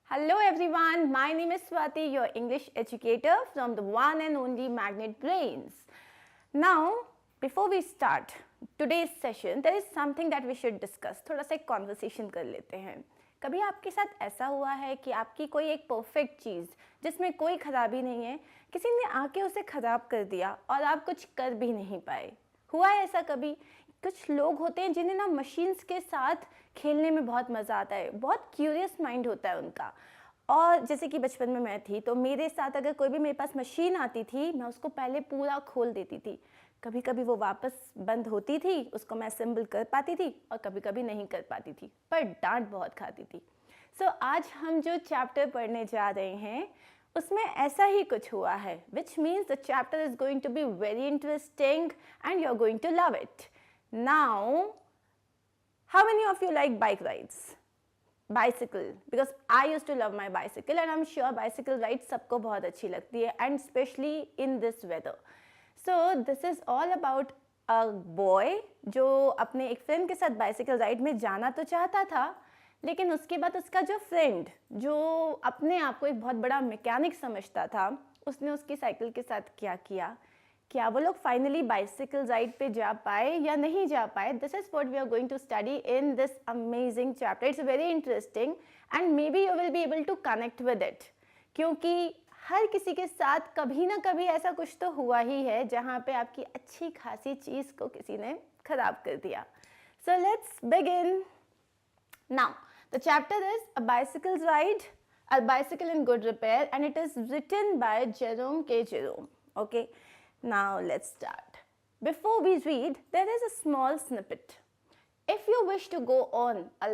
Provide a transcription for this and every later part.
Hello everyone, my name is Swati, your English educator from the one and only Magnet Brains. Now, before we start today's session, there is something that we should discuss. थोड़ा सा एक conversation कर लेते हैं. कभी आपके साथ ऐसा हुआ है कि आपकी कोई एक परफेक्ट चीज़ जिसमें कोई खराबी नहीं है, किसी ने आके उसे खराब कर दिया और आप कुछ कर भी नहीं पाए? हुआ है ऐसा कभी? कुछ लोग होते हैं जिन्हें ना मशीन्स के साथ खेलने में बहुत मज़ा आता है, बहुत क्यूरियस माइंड होता है उनका. और जैसे कि बचपन में मैं थी तो मेरे साथ अगर कोई भी मेरे पास मशीन आती थी, मैं उसको पहले पूरा खोल देती थी. कभी कभी वो वापस बंद होती थी, उसको मैं असेंबल कर पाती थी और कभी कभी नहीं कर पाती थी, पर डांट बहुत खाती थी. सो आज हम जो चैप्टर पढ़ने जा रहे हैं उसमें ऐसा ही कुछ हुआ है, which means the chapter is going to be very interesting and you are going to love it. Now, how many of you like bike rides? Bicycle, because I used to love my bicycle and I'm sure bicycle rides सबको बहुत अच्छी लगती है, and especially in this weather. So this is all about a boy जो अपने एक friend के साथ बाइसिकल राइड में जाना तो चाहता था, लेकिन उसके बाद उसका जो फ्रेंड जो अपने आप को एक बहुत बड़ा मैकेनिक समझता था, उसने उसकी साइकिल के साथ क्या क्या वो लोग फाइनली बाइसिकल राइड पे जा पाए या नहीं जा पाए? This is what we are going to study in this amazing chapter. It's very interesting and maybe you will be able to connect with it, क्योंकि हर किसी के साथ कभी ना कभी ऐसा कुछ तो हुआ ही है जहाँ पे आपकी अच्छी खासी चीज़ को किसी ने खराब कर दिया. So let's begin. Now the chapter is a bicycle ride, a bicycle in good repair, and it is written by Jerome K Jerome. Okay, now let's start. Before we read, there is a small snippet. If you wish to go on a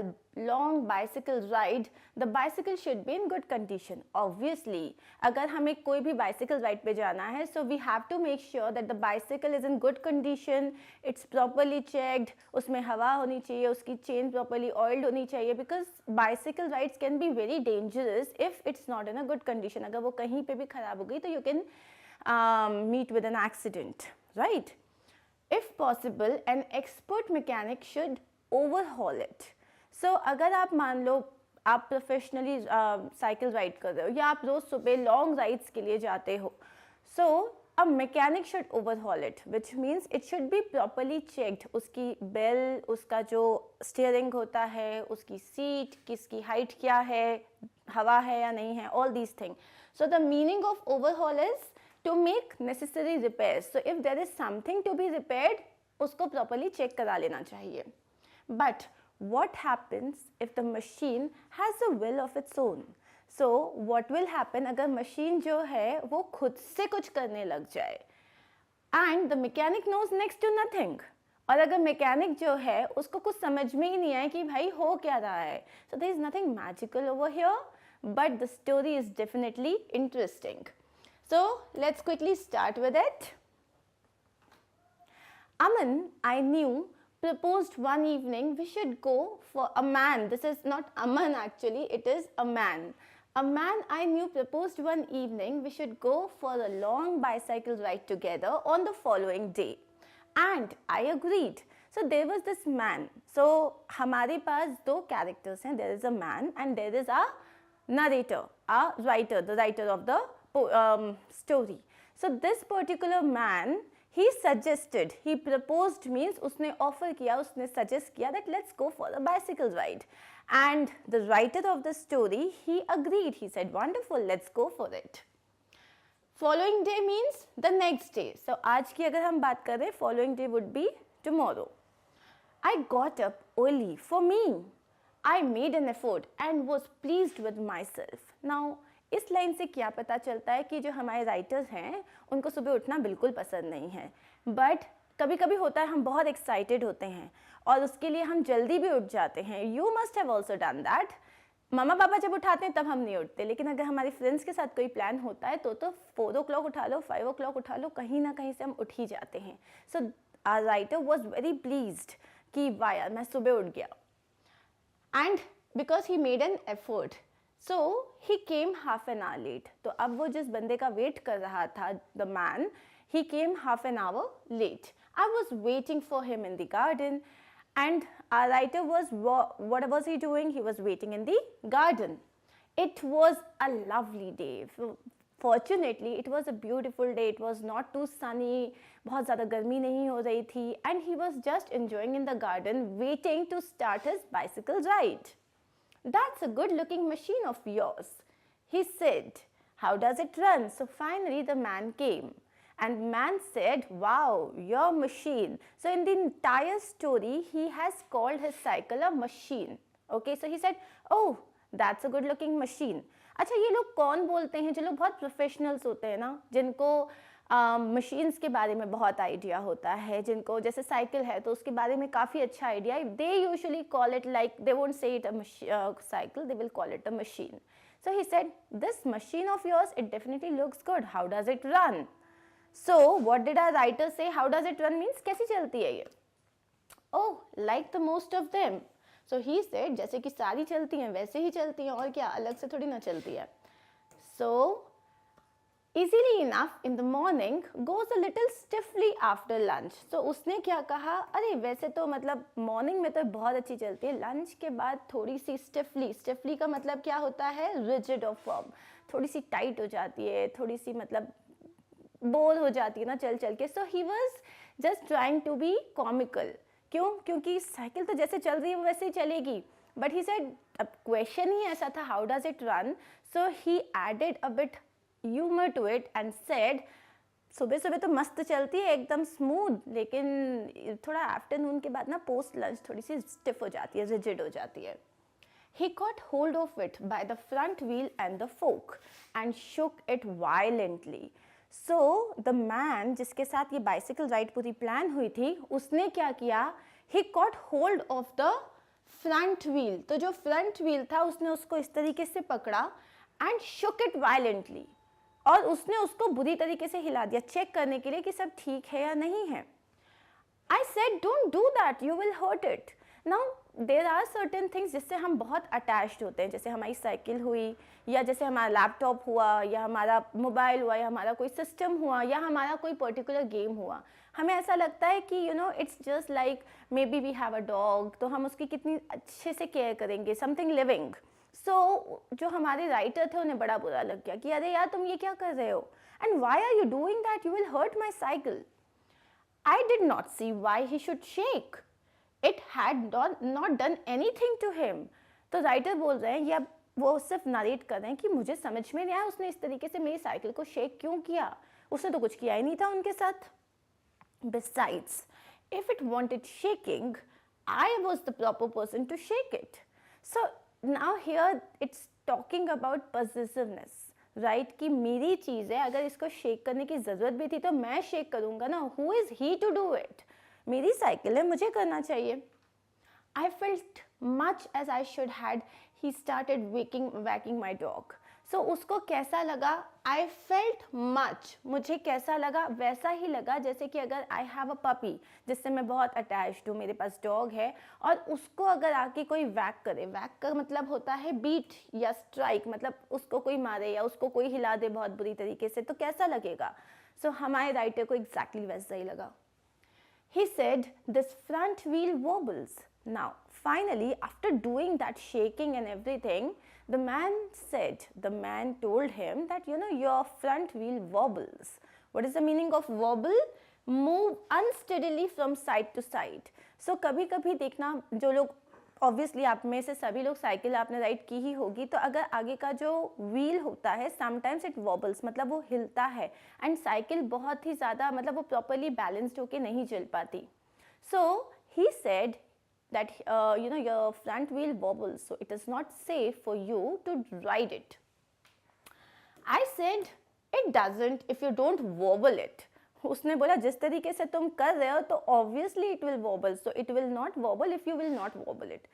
long bicycle ride, the bicycle should be in good condition. Obviously, अगर हमें कोई भी bicycle ride पे जाना है, so we have to make sure that the bicycle is in good condition, it's properly checked, उसमें हवा होनी चाहिए, उसकी chain properly oiled होनी चाहिए, because bicycle rides can be very dangerous if it's not in a good condition. अगर वो कहीं पे भी खराब हो गई तो you can meet with an accident, right? If possible, an expert mechanic should overhaul it. So अगर आप मान लो आप प्रोफेशनली साइकिल राइड कर रहे हो या आप रोज सुबह लॉन्ग राइड्स के लिए जाते हो, so a mechanic should overhaul it, which means it should be properly checked. उसकी बेल, उसका जो स्टीयरिंग होता है, उसकी सीट, किसकी हाइट क्या है, हवा है या नहीं है, all these things. So the meaning of overhaul is to make necessary repairs. So if there is something to be repaired, उसको properly check करा लेना चाहिए. But what happens if the machine has a will of its own? So what will happen अगर machine जो है वो खुद से कुछ करने लग जाए and the mechanic knows next to nothing. और अगर मैकेनिक जो है उसको कुछ समझ में ही नहीं आए कि भाई हो क्या रहा है. So there is nothing magical over here, but the story is definitely interesting. So let's quickly start with it. Aman, I knew, proposed one evening we should go for a man. This is not Aman actually, it is a man. A man I knew proposed one evening we should go for a long bicycle ride together on the following day. And I agreed. So there was this man. So हमारे पास दो characters हैं. There is a man and there is a narrator, a writer, the writer of the story. So this particular man, he suggested, he proposed means उसने offer किया, उसने suggest किया that let's go for a bicycle ride. And the writer of the story, he agreed. He said, wonderful, let's go for it. Following day means the next day. So आज की अगर हम बात करें, following day would be tomorrow. I got up early for me. I made an effort and was pleased with myself. Now इस line से क्या पता चलता है कि जो हमारे राइटर्स हैं उनको सुबह उठना बिल्कुल पसंद नहीं है, बट कभी कभी होता है हम बहुत एक्साइटेड होते हैं और उसके लिए हम जल्दी भी उठ जाते हैं. You must have also done that. मम्मा पापा जब उठाते हैं तब हम नहीं उठते, लेकिन अगर हमारे फ्रेंड्स के साथ कोई प्लान होता है तो 4 o'clock उठा लो, 5 o'clock उठा लो, कहीं ना कहीं से हम उठ ही जाते हैं. So our writer was very pleased कि वाह यार मैं सुबह उठ गया. And because he made an effort, so he came half an hour late. तो अब वो जिस बंदे का वेट कर रहा था, the man, he came half an hour late. I was waiting for him in the garden and our writer was, what was he doing? He was waiting in the garden. It was a lovely day. Fortunately, it was a beautiful day. It was not too sunny. बहुत ज़्यादा गर्मी नहीं हो रही थी. And he was just enjoying in the garden, waiting to start his bicycle ride. That's a good-looking machine of yours, he said. How does it run? So finally, the man came. And man said, wow, your machine. So in the entire story, he has called his cycle a machine. Okay, so he said, oh, that's a good looking machine. अच्छा, ये लोग कौन बोलते हैं? जो लोग बहुत professionals होते हैं ना, जिनको मशीन्स के बारे में बहुत आइडिया होता है, जिनको जैसे साइकिल है तो उसके बारे में काफ़ी अच्छा आइडिया है, they usually call it like, they won't say it a cycle, they will call it a machine. So he said, this machine of yours, it definitely looks good. How does it run? So what did our writer say? How does it run means कैसी चलती है ये? Oh, like the most of them. So he said, जैसे कि सारी चलती हैं वैसे ही चलती हैं, और क्या अलग से थोड़ी ना चलती है. So easily enough in the morning, goes a little stiffly after lunch. So उसने क्या कहा, अरे वैसे तो मतलब मॉर्निंग में तो बहुत अच्छी चलती है, लंच के बाद थोड़ी सी स्टिफली का मतलब क्या होता है, रिजिड और फर्म, थोड़ी सी टाइट हो जाती है, थोड़ी सी मतलब बोर हो जाती है ना चल चल के. So he was just trying to be comical. क्यों? क्योंकि साइकिल तो जैसे चल रही है वो वैसे ही चलेगी. बट ही सेड, अब क्वेश्चन ही ऐसा था, how does it run. So he added a bit humour to it and said, सुबह सुबह तो मस्त चलती है एकदम स्मूथ, लेकिन थोड़ा आफ्टरनून के बाद ना पोस्ट लंच थोड़ी सी स्टिफ हो जाती है, रिजिड हो जाती है. He caught hold of it by the front wheel and the fork and shook it violently. So the man जिसके साथ ये बाइसिकल राइड पूरी प्लान हुई थी, उसने क्या किया, he caught hold of the front wheel. तो जो फ्रंट व्हील था उसने उसको इस तरीके से पकड़ा and shook it violently. और उसने उसको बुरी तरीके से हिला दिया, चेक करने के लिए कि सब ठीक है या नहीं है. I said, don't do that, you will hurt it. Now there are certain things जिससे हम बहुत अटैच्ड होते हैं, जैसे हमारी साइकिल हुई, या जैसे हमारा लैपटॉप हुआ, या हमारा मोबाइल हुआ, या हमारा कोई सिस्टम हुआ, या हमारा कोई पर्टिकुलर गेम हुआ. हमें ऐसा लगता है कि you know it's just like maybe we have a dog, तो हम उसकी कितनी अच्छे से केयर करेंगे, समथिंग लिविंग. सो जो हमारे राइटर थे उन्हें बड़ा बुरा लग गया कि अरे यार तुम ये क्या कर रहे हो, and why are you doing that, you will hurt my cycle. I did not see why he should shake. It had not done anything to him. तो राइटर बोल रहे हैं, या वो सिर्फ नरेट कर रहे हैं कि मुझे समझ में नहीं आया उसने इस तरीके से मेरी साइकिल को शेक क्यों किया, उसने तो कुछ किया ही नहीं था उनके साथ. Besides, if it wanted shaking, I was the proper person to shake it. So now here it's talking about possessiveness. Right कि मेरी चीज़ है, अगर इसको शेक करने की ज़रूरत भी थी तो मैं शेक करूँगा ना. Who is he to do it, मेरी साइकिल है, मुझे करना चाहिए. I felt much as I should had. He started whacking my dog. So उसको कैसा लगा, आई फेल्ट मच, मुझे कैसा लगा वैसा ही लगा जैसे कि अगर आई हैव अ पपी जिससे मैं बहुत अटैच्ड हूँ, मेरे पास डॉग है, और उसको अगर आके कोई वैक करे, वैक का मतलब होता है बीट या स्ट्राइक, मतलब उसको कोई मारे या उसको कोई हिला दे बहुत बुरी तरीके से, तो कैसा लगेगा. सो हमारे राइटर को एग्जैक्टली वैसा ही लगा. He said, this front wheel wobbles. Now, finally, after doing that shaking and everything, the man told him that, you know, your front wheel wobbles. What is the meaning of wobble? Move unsteadily from side to side. So, कभी कभी देखना, जो लोग obviously आप में से सभी लोग साइकिल आपने राइड की ही होगी, तो अगर आगे का जो व्हील होता है समटाइम्स इट वॉबल्स, मतलब वो हिलता है, एंड साइकिल बहुत ही ज़्यादा मतलब वो प्रॉपरली बैलेंस्ड होके नहीं चल पाती. So he said that you know your front wheel wobbles, so it is not safe for you to ride it. I said it doesn't if you don't wobble it. उसने बोला जिस तरीके से तुम कर रहे हो तो obviously it will vowel, so it will not vowel if you will not vowel it.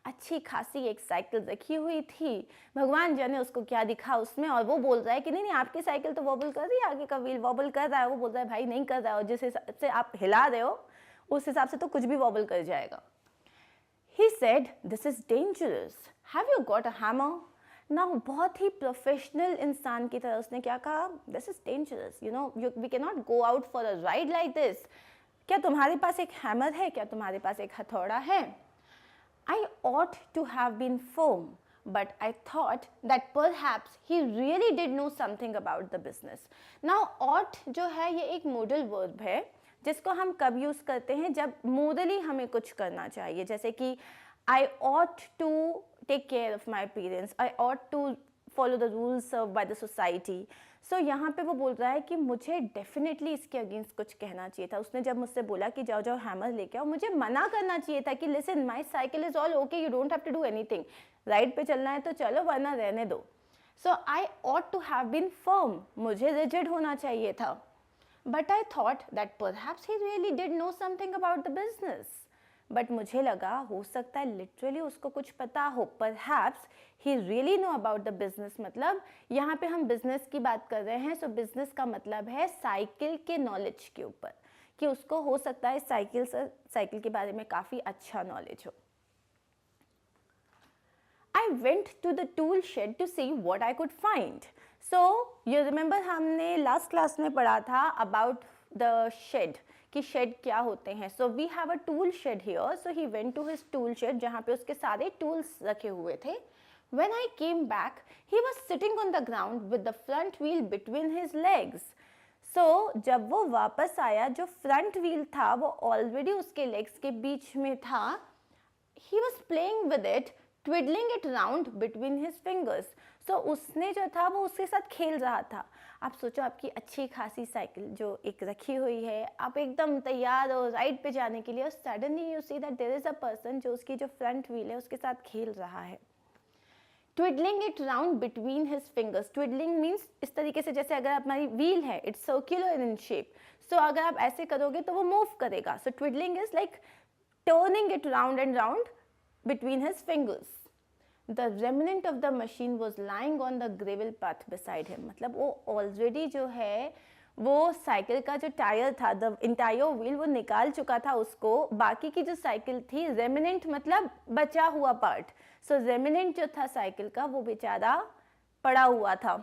अच्छी खासी एक साइकिल रखी हुई थी, भगवान जाने उसको क्या दिखा उसमें, और वो बोल रहा है कि नहीं नहीं आपकी साइकिल तो वॉबल कर रही है, आगे का व्हील वॉबल कर रहा है. वो बोल रहा है भाई नहीं कर रहा हो, जिस हिसाब से आप हिला रहे हो उस हिसाब से तो कुछ भी वॉबल कर जाएगा. He said this is dangerous, have you got a hammer. ना बहुत ही प्रोफेशनल इंसान की तरह उसने क्या कहा, this is dangerous, you know we can not go out for a ride like this. क्या तुम्हारे पास एक हैमर है, क्या तुम्हारे पास एक हथौड़ा है. I ought to have been firm, but I thought that perhaps he really did know something about the business. Now ought जो है ये एक modal verb है जिसको हम कब यूज़ करते हैं, जब मोडली हमें कुछ करना चाहिए, जैसे कि I ought to take care of my parents, I ought to follow the rules served by the society. So यहाँ पे वो बोल रहा है कि मुझे डेफिनेटली इसके अगेंस्ट कुछ कहना चाहिए था. उसने जब मुझसे बोला कि जाओ जाओ हैमर लेके आओ, मुझे मना करना चाहिए था कि listen my cycle is all okay, you don't have to do anything, ride पे चलना है तो चलो वरना रहने दो. So I ought to have been firm, मुझे रिजिड होना चाहिए था. But I thought that perhaps he really did know something about the business. But मुझे लगा हो सकता है लिटरली उसको कुछ पता हो. Perhaps he really know about the business, मतलब यहाँ पे हम बिजनेस की बात कर रहे हैं. सो बिजनेस का मतलब है साइकिल के नॉलेज के ऊपर, कि उसको हो सकता है साइकिल के बारे में काफ़ी अच्छा नॉलेज हो. I went to the tool shed to see what I could find. So you remember हमने लास्ट क्लास में पढ़ा था about the shed, कि शेड क्या होते हैं. So we have a tool shed here. So he went to his tool shed जहाँ पे उसके सारे टूल्स रखे हुए थे. When I came back, he was sitting on the ground with the front wheel between his legs. So जब वो वापस आया, जो फ्रंट व्हील था वो ऑलरेडी उसके लेग्स के बीच में था. He was playing with it, twiddling it round between his fingers. So उसने जो था वो उसके साथ खेल रहा था. आप सोचो आपकी अच्छी खासी साइकिल जो एक रखी हुई है, आप एकदम तैयार हो राइड पे जाने के लिए, और suddenly you see that there is a person जो उसकी जो फ्रंट व्हील है उसके साथ खेल रहा है. Twiddling it round between his fingers. Twiddling means इस तरीके से, जैसे अगर हमारी व्हील है it's circular in shape, so अगर आप ऐसे करोगे तो वो मूव करेगा. So twiddling is like turning it round and round between his fingers. The remnant of the machine was lying on the gravel path beside him. मतलब वो already जो है वो साइकिल का जो टायर था, the entire wheel, वो निकाल चुका था उसको. बाकी की जो साइकिल थी, remnant मतलब बचा हुआ पार्ट. So remnant जो था साइकिल का वो बेचारा पड़ा हुआ था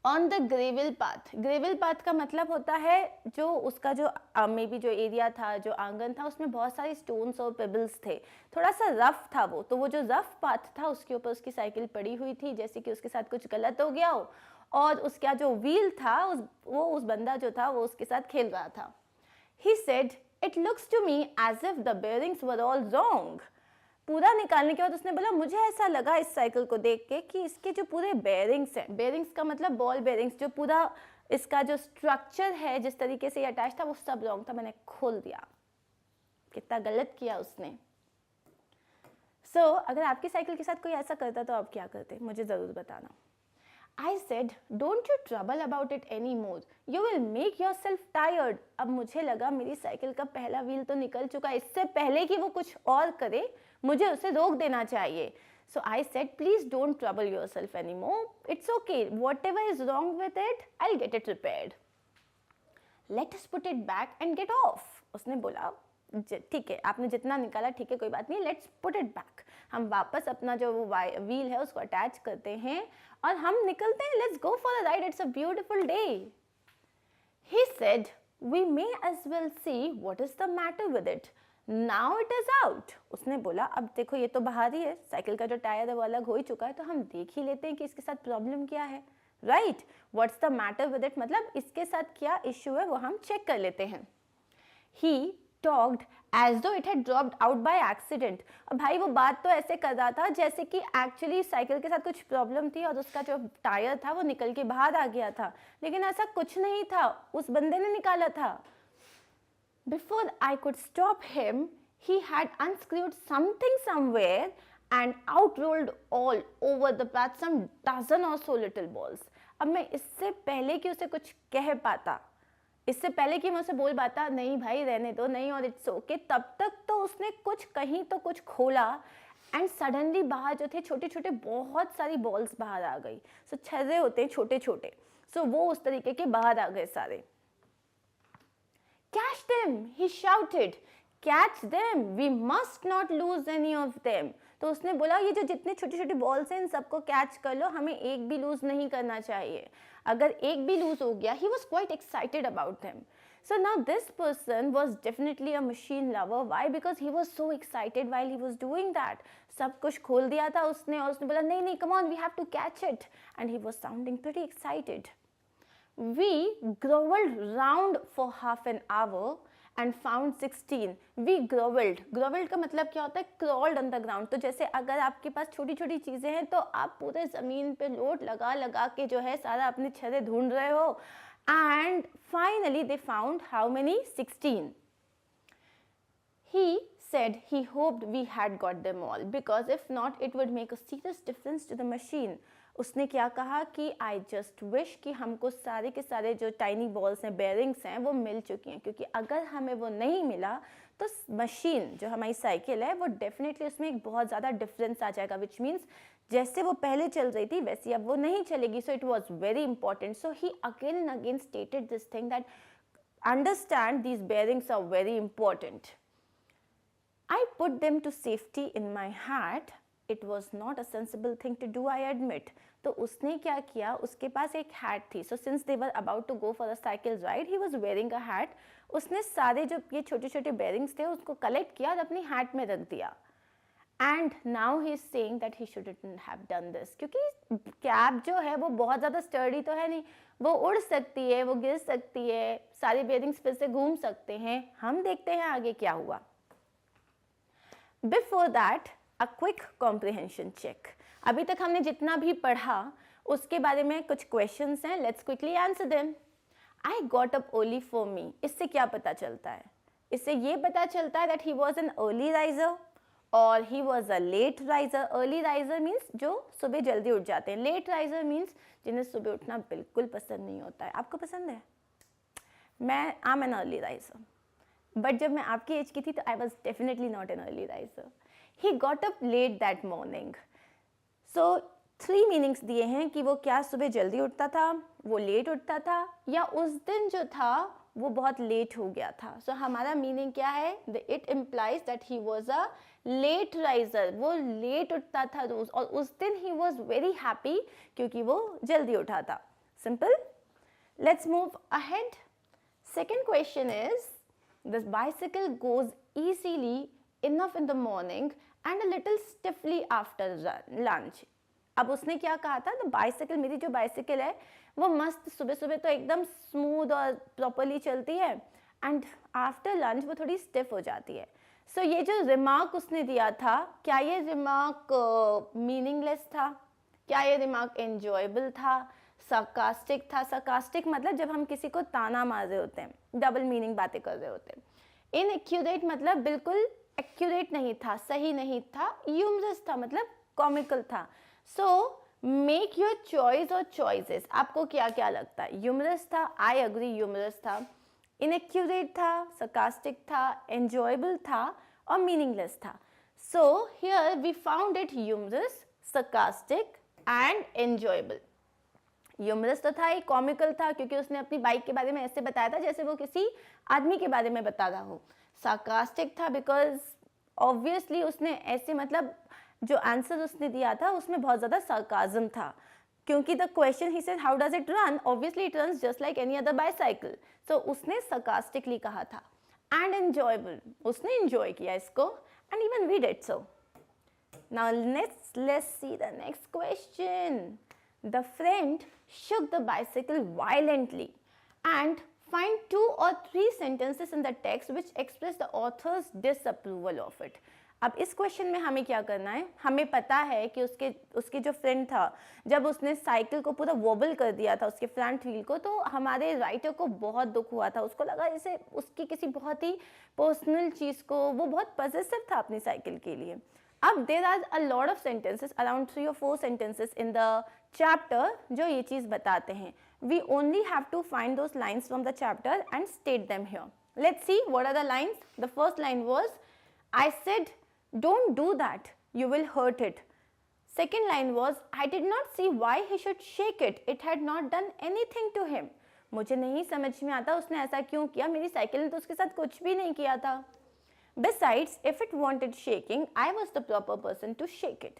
on the gravel path. Gravel path का मतलब होता है जो उसका जो मे बी जो एरिया था, जो आंगन था, उसमें बहुत सारे स्टोन्स और पेबल्स थे, थोड़ा सा रफ था वो. तो वो जो रफ पाथ था उसके ऊपर उसकी साइकिल पड़ी हुई थी, जैसे कि उसके साथ कुछ गलत हो गया हो, और उसका जो व्हील था उस बंदा जो था वो उसके साथ खेल रहा था. He said it looks to me as if the bearings were all wrong. पूरा निकालने के बाद उसने बोला मुझे ऐसा लगा इस साइकिल को देख के कि इसके जो पूरे बेयरिंग्स हैं, बेयरिंग्स का मतलब बॉल बेयरिंग्स, जो पूरा इसका जो स्ट्रक्चर है जिस तरीके से ये अटैच था वो सब रॉन्ग था. मैंने खोल दिया. कितना गलत किया उसने. सो अगर आपकी साइकिल के साथ कोई ऐसा करता तो आप क्या करते, मुझे ज़रूर बताना. I said, don't you trouble about it anymore. You will make yourself tired. अब मुझे लगा मेरी साइकिल का पहला व्हील तो निकल चुका है, इससे पहले कि वो कुछ और करे मुझे उसे रोक देना चाहिए. So I said, please don't trouble yourself anymore. It's okay. Whatever is wrong with it, I'll get it repaired. Let us put it back and get off. उसने बोला ठीक है, आपने जितना निकाला ठीक है, कोई बात नहीं, लेट्स पुट इट बैक. हम वापस अपना जो वो व्हील है उसको अटैच करते हैं और हम निकलते हैं. Let's go for a ride, it's a beautiful day. He said we may as well see what is the matter with it. Now it is out. उसने बोला अब देखो ये तो बाहर ही है, साइकिल का जो टायर है वो अलग हो ही चुका है, तो हम देख ही लेते हैं कि इसके साथ प्रॉब्लम क्या है. Right, what's the matter with it मतलब इसके साथ क्या इश्यू है वो हम चेक कर लेते हैं. ही talked as though it had dropped out by accident. अब भाई वो बात तो ऐसे कर रहा था जैसे कि एक्चुअली साइकिल के साथ कुछ प्रॉब्लम थी और उसका जो टायर था वो निकल के बाहर आ गया था, लेकिन ऐसा कुछ नहीं था, उस बंदे ने निकाला था. Before I could stop him, he had unscrewed something somewhere and out rolled all over the path some dozen or so little balls. अब मैं इससे पहले कि उसे कुछ कह पाता, इससे पहले कि मैं उसे बोल पाता नहीं भाई रहने दो, नहीं और इट्स ओके, तब तक तो उसने कुछ कहीं तो कुछ खोला एंड सडनली बाहर जो थे छोटे छोटे बहुत सारी बॉल्स बाहर आ गई. सो छर्रे होते हैं छोटे छोटे, सो वो उस तरीके के बाहर आ गए सारे. Catch them, he shouted, catch them, we must not lose any of them. तो उसने बोला ये जो जितने छोटे छोटे बॉल्स हैं इन सबको कैच कर लो, हमें एक भी लूज नहीं करना चाहिए. अगर एक भी लूज हो गया, he was quite excited about them. So now this person was definitely a machine lover. Why? Because he was so excited while he was doing that. सब कुछ खोल दिया था उसने और उसने बोला नहीं नहीं, come on, we have to catch it, and he was sounding pretty excited. We grovelled round for half an hour and found 16. We grovelled. Grovelled का मतलब क्या होता है? Crawled on the ground. तो जैसे अगर आपके पास छोटी छोटी चीज़ें हैं तो आप पूरे ज़मीन पे लोट लगा लगा के जो है सारा अपने छर्रे ढूंढ रहे हो. And finally they found how many? 16. He said he hoped we had got them all because if not it would make a serious difference to the machine. उसने क्या कहा कि I just wish कि हमको सारे के सारे जो टाइनी बॉल्स हैं, बेयरिंग्स हैं, वो मिल चुकी हैं, क्योंकि अगर हमें वो नहीं मिला तो मशीन जो हमारी साइकिल है वो डेफिनेटली उसमें एक बहुत ज़्यादा डिफरेंस आ जाएगा, विच मीन्स जैसे वो पहले चल रही थी वैसी अब वो नहीं चलेगी. So it was very important. So he again and again stated this thing that understand these bearings are very important. I put them to safety in my hat. It was not a sensible thing to do, I admit. तो उसने क्या किया, उसके पास एक hat थी. So since they were about to go for a cycle ride, he was wearing a hat. उसने सारे जो ये छोटे छोटे bearings थे उसको collect किया और अपनी hat में रख दिया. And now he is saying that he shouldn't have done this. क्योंकि कैब जो है वो बहुत ज़्यादा स्टर्डी तो है नहीं, वो उड़ सकती है, वो गिर सकती है, सारे बेयरिंग्स फिर से घूम सकते हैं. हम देखते हैं आगे क्या हुआ. Before that, a quick comprehension check. अभी तक हमने जितना भी पढ़ा उसके बारे में कुछ questions हैं. Let's quickly answer them. I got up early for me. इससे क्या पता चलता है? इससे ये पता चलता है that he was an early riser or he was a late riser. Early riser means जो सुबह जल्दी उठ जाते हैं. Late riser means जिन्हें सुबह उठना बिल्कुल पसंद नहीं होता है. आपको पसंद है? मैं I'm an early riser. But जब मैं आपकी एज की थी तो I was definitely not an early riser. He got up let that morning. So 3 meanings दिए हैं कि वो क्या सुबह जल्दी उठता था, वो लेट उठता था, या उस दिन जो था वो बहुत लेट हो गया था. सो हमारा मीनिंग क्या है? It implies that he was a late riser. वो लेट उठता था रोज और उस दिन ही वॉज वेरी हैप्पी क्योंकि वो जल्दी उठा था. Simple. Let's move ahead. Second question is the bicycle goes easily enough in the morning and a little stiffly after lunch. अब उसने क्या कहा था? the bicycle, मेरी जो बाइसिकल है वो मस्त सुबह सुबह तो एकदम स्मूथ और प्रॉपरली चलती है एंड आफ्टर लंच वो थोड़ी स्टिफ हो जाती है. सो ये जो रिमार्क उसने दिया था, क्या ये रिमार्क मीनिंगलेस था? क्या ये रिमार्क एन्जॉयबल था? sarcastic था? sarcastic मतलब जब हम किसी को ताना मार रहे होते हैं, डबल मीनिंग बातें कर रहे होते हैं. inaccurate मतलब बिल्कुल एक्यूरेट नहीं था, सही नहीं था. humorous था मतलब कॉमिकल था. सो मेक योर चॉइस और चॉइसेस. आपको क्या क्या लगता है? humorous था, आई अग्री humorous था. inaccurate था, sarcastic था, enjoyable था और meaningless था. so here we found it humorous, sarcastic and enjoyable. Humorous तो था ही, कॉमिकल था क्योंकि उसने अपनी बाइक के बारे में ऐसे बताया था जैसे वो किसी आदमी के बारे में बता रहा हो. सार्कास्टिक था बिकॉज ऑब्वियसली उसने ऐसे मतलब जो आंसर उसने दिया था उसमें बहुत ज़्यादा सार्काज्म था, क्योंकि the question he said how does it run, obviously it runs just like any other bicycle. So उसने सार्कास्टिकली कहा था. एंड एन्जॉयबल, उसने एंजॉय किया इसको and even we did so. Now let's see the next question. The friend shook the bicycle violently and find 2 or 3 sentences in the text which express the author's disapproval of it. अब इस question में हमें क्या करना है? हमें पता है कि उसके जो फ्रेंड था, जब उसने साइकिल को पूरा वॉबल कर दिया था उसके फ्रंट व्हील को, तो हमारे राइटर को बहुत दुख हुआ था. उसको लगा जैसे उसकी किसी बहुत ही पर्सनल चीज़ को, वो बहुत पॉजिटिव था अपनी साइकिल के लिए. अब there are a lot of sentences, around 3 or 4 sentences in the chapter जो ये चीज़ बताते हैं. We only have to find those lines from the chapter and state them here. Let's see what are the lines. The first line was, I said, don't do that, you will hurt it. Second line was, I did not see why he should shake it, it had not done anything to him. मुझे नहीं समझ में आता उसने ऐसा क्यों किया, मेरी साइकिल ने तो उसके साथ कुछ भी नहीं किया था. Besides, if it wanted shaking, I was the proper person to shake it.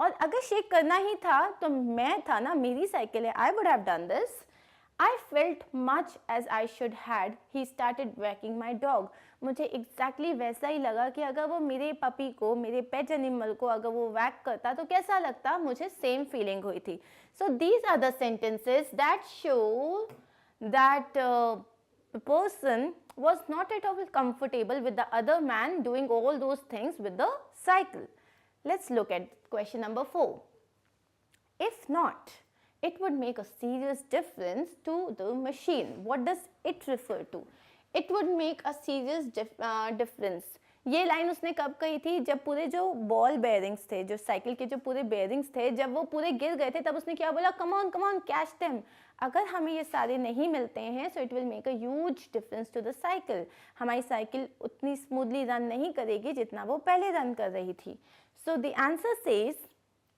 और अगर शेक करना ही था तो मैं था ना, मेरी साइकिल है, I would have done this. I felt much as I should had. He started whacking my dog. मुझे exactly वैसा ही लगा कि अगर वो मेरे पपी को, मेरे पेट एनिमल को अगर वो वैक करता तो कैसा लगता, मुझे सेम फीलिंग हुई थी. So these are the sentences that show that the person was not at all comfortable with the other man doing all those things with the cycle. Let's look at question number 4. If not, it would make a serious difference to the machine. What does it refer to? It would make a serious difference. ये line उसने कब कही थी? जब पूरे जो ball bearings थे, जो साइकिल के जो पूरे बेयरिंग्स थे, जब वो पूरे गिर गए थे, तब उसने क्या बोला? Come on catch them. अगर हमें ये सारे नहीं मिलते हैं, so it will make a huge difference to the cycle. हमारी साइकिल उतनी स्मूथली रन नहीं करेगी जितना वो पहले रन कर रही थी. So the answer says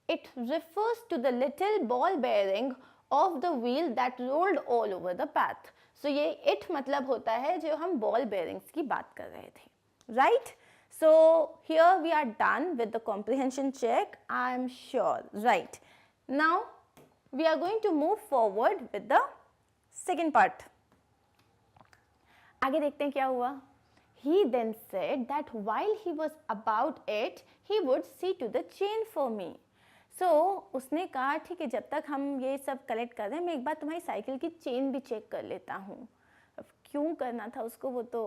it refers to the little ball bearing of the wheel that rolled all over the path. So ये it मतलब होता है जो हम ball bearings की बात कर रहे थे, right? So here we are done with the comprehension check, I am sure, right? Now we are going to move forward with the second part. आगे देखते हैं क्या हुआ. He then said that while he was about it, he would see to the chain for me. So उसने कहा ठीक है, जब तक हम ये सब कलेक्ट कर रहे हैं, मैं एक बार तुम्हारी साइकिल की चेन भी चेक कर लेता हूँ. अब क्यों करना था उसको, वो तो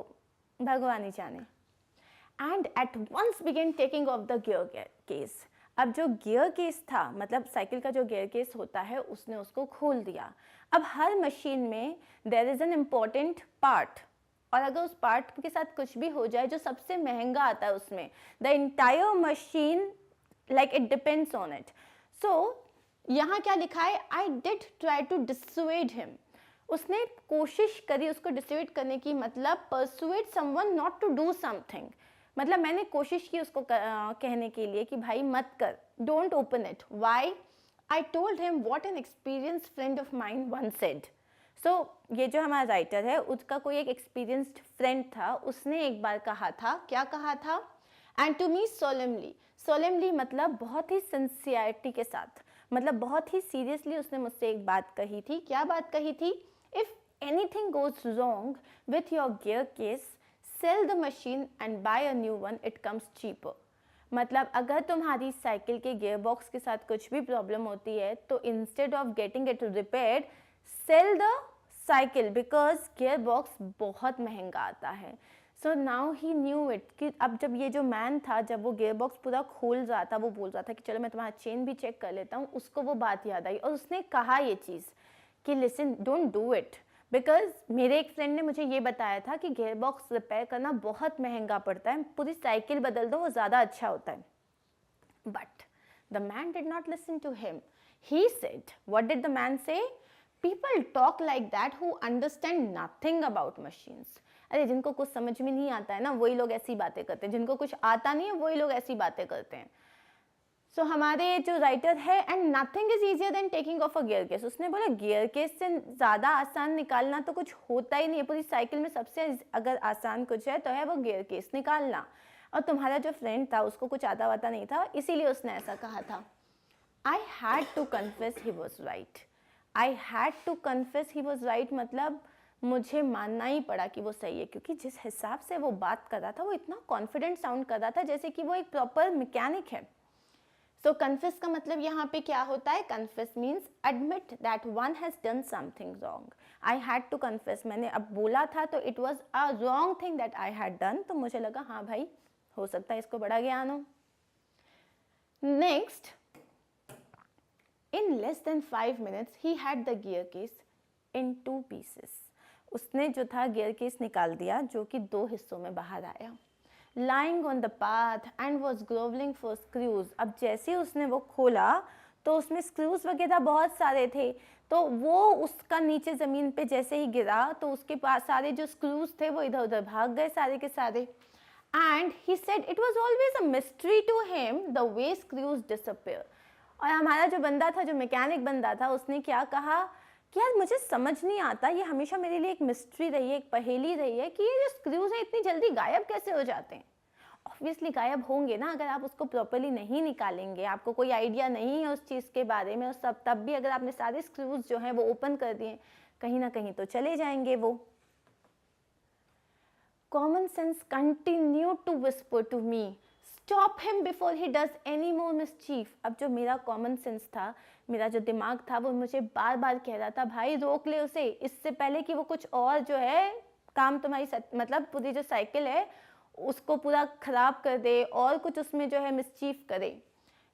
भगवान ही जाने. And at once began taking off the gear case. अब जो गियर केस था, मतलब साइकिल का जो गियर केस होता है, उसने उसको खोल दिया. अब हर मशीन में there is an important part, और अगर उस पार्ट के साथ कुछ भी हो जाए जो सबसे महंगा आता है उसमें, the entire machine like it depends on it. So यहाँ क्या लिखा है? I did try to dissuade him. उसने कोशिश करी उसको डिसुएड करने की, मतलब persuade someone not to do something. मतलब मैंने कोशिश की उसको कहने के लिए कि भाई मत कर, don't open it. Why? I told him what an experienced friend of mine once said. So ये जो हमारा राइटर है, उसका कोई एक experienced friend था, उसने एक बार कहा था. क्या कहा था? And to me solemnly. Solemnly मतलब बहुत ही सिंसियरिटी के साथ, मतलब बहुत ही सीरियसली उसने मुझसे एक बात कही थी. क्या बात कही थी? If anything goes wrong with your gear case, sell the machine and buy a new one, it comes cheaper. मतलब अगर तुम्हारी साइकिल के गियर बॉक्स के साथ कुछ भी प्रॉब्लम होती है, तो instead of getting it repaired, sell the cycle, because gear box बहुत महंगा आता है. So now he knew it कि अब जब ये जो मैन था, जब वो गियर बॉक्स पूरा खोल रहा था, वो बोल रहा था कि चलो मैं तुम्हारा चेन भी चेक कर लेता हूँ, उसको वो बात याद आई और उसने कहा ये चीज़ कि listen, don't do it, because मेरे एक फ्रेंड ने मुझे ये बताया था कि गियर बॉक्स रिपेयर करना बहुत महंगा पड़ता है, पूरी साइकिल बदल दो, वो ज़्यादा अच्छा होता है. But the man did not listen to him. He said, what did the man say? People talk like that who understand nothing about machines. अरे जिनको कुछ समझ में नहीं आता है ना, वही लोग ऐसी बातें करते हैं. जिनको कुछ आता नहीं है वही लोग ऐसी बातें करते हैं. सो हमारे जो राइटर है, and nothing is easier than taking of a gear case. उसने बोला गियर केस से ज़्यादा आसान निकालना तो कुछ होता ही नहीं है. पूरी साइकिल में सबसे अगर आसान कुछ है तो है वो गियर केस निकालना. और तुम्हारा जो फ्रेंड था उसको कुछ आता वाता नहीं था, इसीलिए उसने ऐसा कहा था. I had to confess he was right. I had to confess he was right मतलब मुझे मानना ही पड़ा कि वो सही है, क्योंकि जिस हिसाब से वो बात कर रहा था, वो इतना कॉन्फिडेंट साउंड कर रहा था जैसे कि वो एक प्रॉपर मैकेनिक है. सो कन्फेस का मतलब यहाँ पे क्या होता है? Confess means admit that one has done something wrong. I had to confess, मैंने अब बोला था तो it was a wrong thing that I had done, तो मुझे लगा हाँ भाई हो सकता है इसको बड़ा ज्ञान हो. Next, in less than 5 minutes he had the gear case in 2 pieces. उसने जो था गियर केस निकाल दिया, जो कि 2 हिस्सों में बाहर आया. Lying on the path and was groveling for screws. अब जैसे उसने वो खोला तो उसमें स्क्रूज वगैरह बहुत सारे थे, तो वो उसका नीचे ज़मीन पे जैसे ही गिरा तो उसके पास सारे जो स्क्रूज थे वो इधर उधर भाग गए सारे के सारे. And he said it was always a mystery to him the way screws disappear. और हमारा जो बंदा था, जो मैकेनिक बंदा था, उसने क्या कहा कि यार मुझे समझ नहीं आता, ये हमेशा मेरे लिए एक मिस्ट्री रही है, एक पहेली रही है कि ये जो स्क्रूज हैं इतनी जल्दी गायब कैसे हो जाते हैं. ऑब्वियसली गायब होंगे ना, अगर आप उसको प्रॉपर्ली नहीं निकालेंगे, आपको कोई आइडिया नहीं है उस चीज़ के बारे में, और तब भी अगर आपने सारे स्क्रूज जो हैं वो ओपन कर दिए, कहीं ना कहीं तो चले जाएंगे वो। Common sense continue to whisper to me, stop him before he does any more mischief. अब जो मेरा कॉमन सेंस था, मेरा जो दिमाग था, वो मुझे बार बार कह रहा था भाई रोक ले उसे, इससे पहले कि वो कुछ और जो है काम तुम्हारी मतलब पूरी जो साइकिल है उसको पूरा खराब कर दे और कुछ उसमें जो है मिसचीफ करे।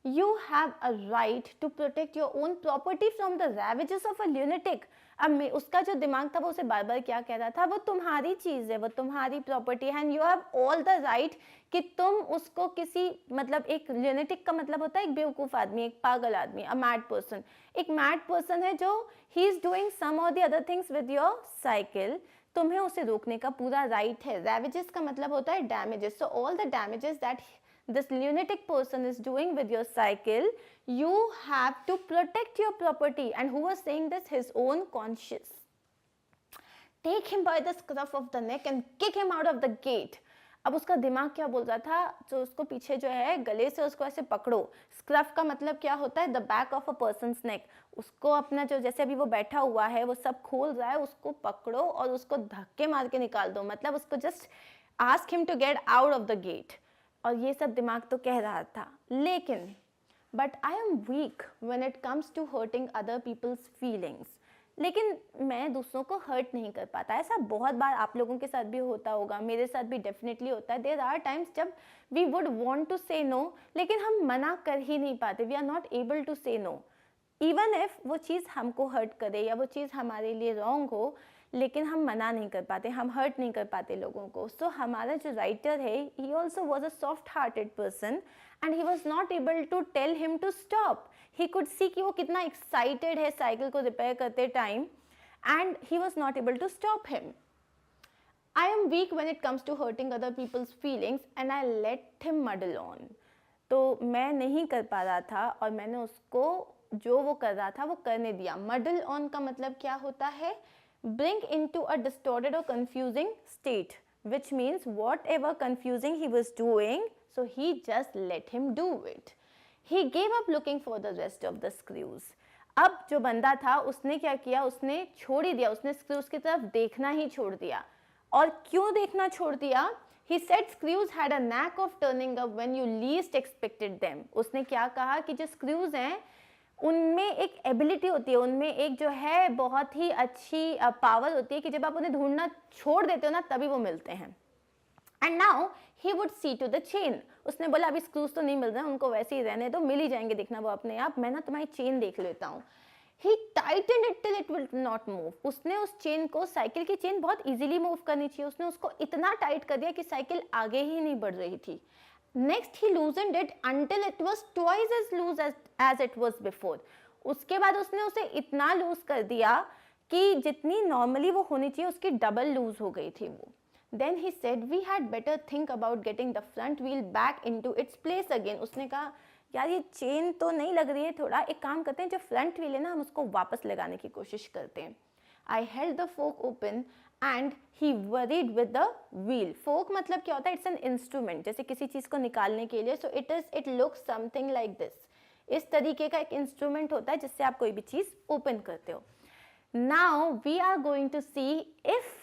You have a right to protect your own property from the ravages of a lunatic। अब उसका जो दिमाग था वो उसे बार बार क्या कह रहा था, वो तुम्हारी चीज़ है, वो तुम्हारी प्रॉपर्टी है, and you have all the right कि तुम उसको किसी मतलब एक ल्यूनेटिक का मतलब होता है एक बेवकूफ़ आदमी, एक पागल आदमी, अ मैड पर्सन। एक मैड पर्सन है जो ही इज़ डूइंग सम और the other things with your cycle, तुम्हें उसे रोकने का पूरा राइट है। रैवेजेस का मतलब होता है damages, so all the damages that this lunatic person is doing with your cycle, you have to protect your property. And who was saying this? His own conscience. Take him by the scruff of the neck and kick him out of the gate। अब उसका दिमाग क्या बोल रहा था, जो उसको पीछे जो है गले से उसको ऐसे पकड़ो। स्क्रफ का मतलब क्या होता है, the back of a person's neck. उसको अपना जो जैसे अभी वो बैठा हुआ है वो सब खोल रहा है, उसको पकड़ो और उसको धक्के मार के निकाल दो, मतलब उसको just ask him to get out of the gate. और ये सब दिमाग तो कह रहा था, लेकिन but I am weak when it comes to hurting other people's feelings. लेकिन मैं दूसरों को हर्ट नहीं कर पाता। ऐसा बहुत बार आप लोगों के साथ भी होता होगा, मेरे साथ भी डेफिनेटली होता है। देयर आर टाइम्स जब we would want to say no, लेकिन हम मना कर ही नहीं पाते, we are not able to say no, even if वो चीज़ हमको हर्ट करे या वो चीज़ हमारे लिए रॉन्ग हो, लेकिन हम मना नहीं कर पाते, हम हर्ट नहीं कर पाते लोगों को। सो हमारा जो राइटर है, he also was a soft hearted person and he was not able to tell him to stop. He could see कि वो कितना एक्साइटेड है साइकिल को रिपेयर करते time, and he was not able to stop him. I am weak when it comes to hurting other people's feelings and I let him muddle on। तो मैं नहीं कर पा रहा था और मैंने उसको जो वो कर रहा था वो करने दिया। muddle on का मतलब क्या होता है, bring into a distorted or confusing state, which means whatever confusing he was doing, so he just let him do it। He gave up looking for the rest of the screws। अब जो बंदा था उसने क्या किया, उसने छोड़ ही दिया, उसने स्क्रूज की तरफ देखना ही छोड़ दिया। और क्यों देखना छोड़ दिया? He said screws had a knack of turning up when you least expected them। उसने क्या कहा कि जो स्क्रूज हैं उनमें एक एबिलिटी होती है, उनमें एक जो है बहुत ही अच्छी पावर होती है कि जब आप उन्हें ढूंढना छोड़ देते हो ना तभी वो मिलते हैं। And now he would see to the chain. उसने बोला अभी स्क्रूज तो नहीं मिल रहे हैं, उनको वैसे ही रहने दो, मिल ही जाएंगे, देखना वो अपने आप, मैं ना तुम्हारी चेन देख लेता हूँ। He tightened it till it will not move। उसने उस चेन को, साइकिल की चेन बहुत इजीली मूव करनी चाहिए, उसने उसको इतना टाइट कर दिया कि साइकिल आगे ही नहीं बढ़ रही थी। Next he loosened it until it was twice as loose as it was before। उसके बाद उसने उसे इतना लूज कर दिया कि जितनी नॉर्मली वो होनी चाहिए उसकी डबल लूज हो गई थी वो। Then he said we had better think about getting the front wheel back into its place again। उसने कहा यार ये चेन तो नहीं लग रही है, थोड़ा एक काम करते हैं, जो फ्रंट व्हील है ना हम उसको वापस लगाने की कोशिश करते हैं। I held the fork open and he worried with the wheel. Fork मतलब क्या होता है, इट्स एन इंस्ट्रूमेंट, जैसे किसी चीज़ को निकालने के लिए। So it looks something like this. इस तरीके का एक इंस्ट्रूमेंट होता है जिससे आप कोई भी चीज़ ओपन करते हो। Now we are going to see if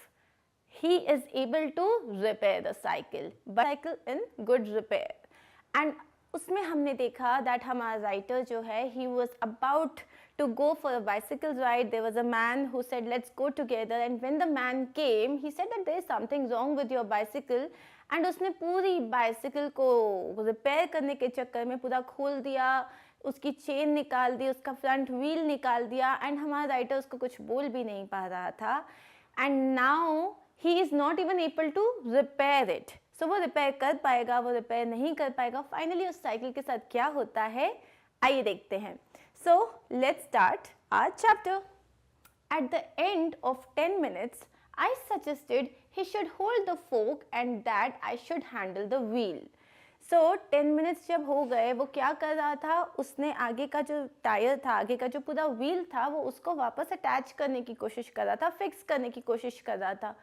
he is able to repair the cycle, but cycle in good repair। and उसमें हमने देखा that हमारा राइटर जो है he was about to go for a bicycle ride। there was a man who said let's go together, and when the man came he said that there is something wrong with your bicycle, and उसने पूरी bicycle को repair करने के चक्कर में पूरा खोल दिया, उसकी चेन निकाल दी, उसका फ्रंट व्हील निकाल दिया, एंड हमारा राइटर उसको कुछ बोल भी नहीं पा रहा था। And now he is not even able to repair it। so वो रिपेयर कर पाएगा, वो रिपेयर नहीं कर पाएगा। फाइनली उस साइकिल के साथ क्या होता है आइए देखते हैं। so let's start our chapter। at the end of 10 minutes I suggested he should hold the fork and that I should handle the wheel। so 10 minutes जब हो गए, वो क्या कर रहा था, उसने आगे का जो टायर था, आगे का जो पूरा व्हील था, वो उसको वापस अटैच करने की कोशिश कर रहा था, फिक्स करने की कोशिश कर रहा था।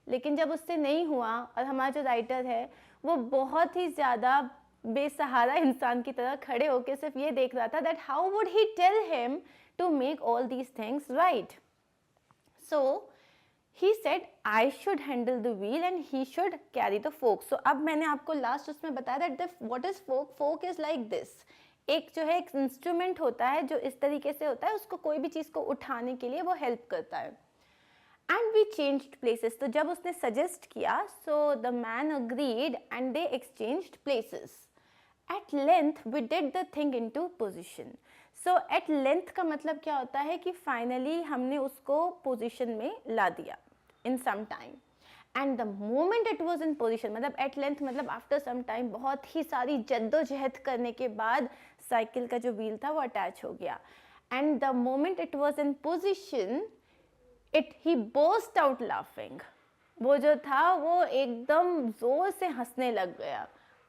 लेकिन जब उससे नहीं हुआ और हमारा जो राइटर है वो बहुत ही ज़्यादा बेसहारा इंसान की तरह खड़े होकर सिर्फ ये देख रहा था that how would he tell him to make all these things right. So he said I should handle the wheel and he should carry the fork. So अब मैंने आपको लास्ट उसमें बताया that what is fork? Fork is like this. एक जो है एक instrument होता है जो इस तरीके से होता है, उसको कोई भी चीज़ को उठाने के लिए वो हेल्प करता है. And we changed places. तो जब उसने सजेस्ट किया, so the man agreed and they exchanged places. At length we did the thing into position. So at length का मतलब क्या होता है कि फाइनली हमने उसको पोजीशन में ला दिया in some time. And the moment it was in position, मतलब at length मतलब after some time, बहुत ही सारी जद्दोजहद करने के बाद साइकिल का जो व्हील था वो अटैच हो गया. And the moment it was in position, he burst out laughing. वो जो था वो एकदम जोर से हंसने लग गया.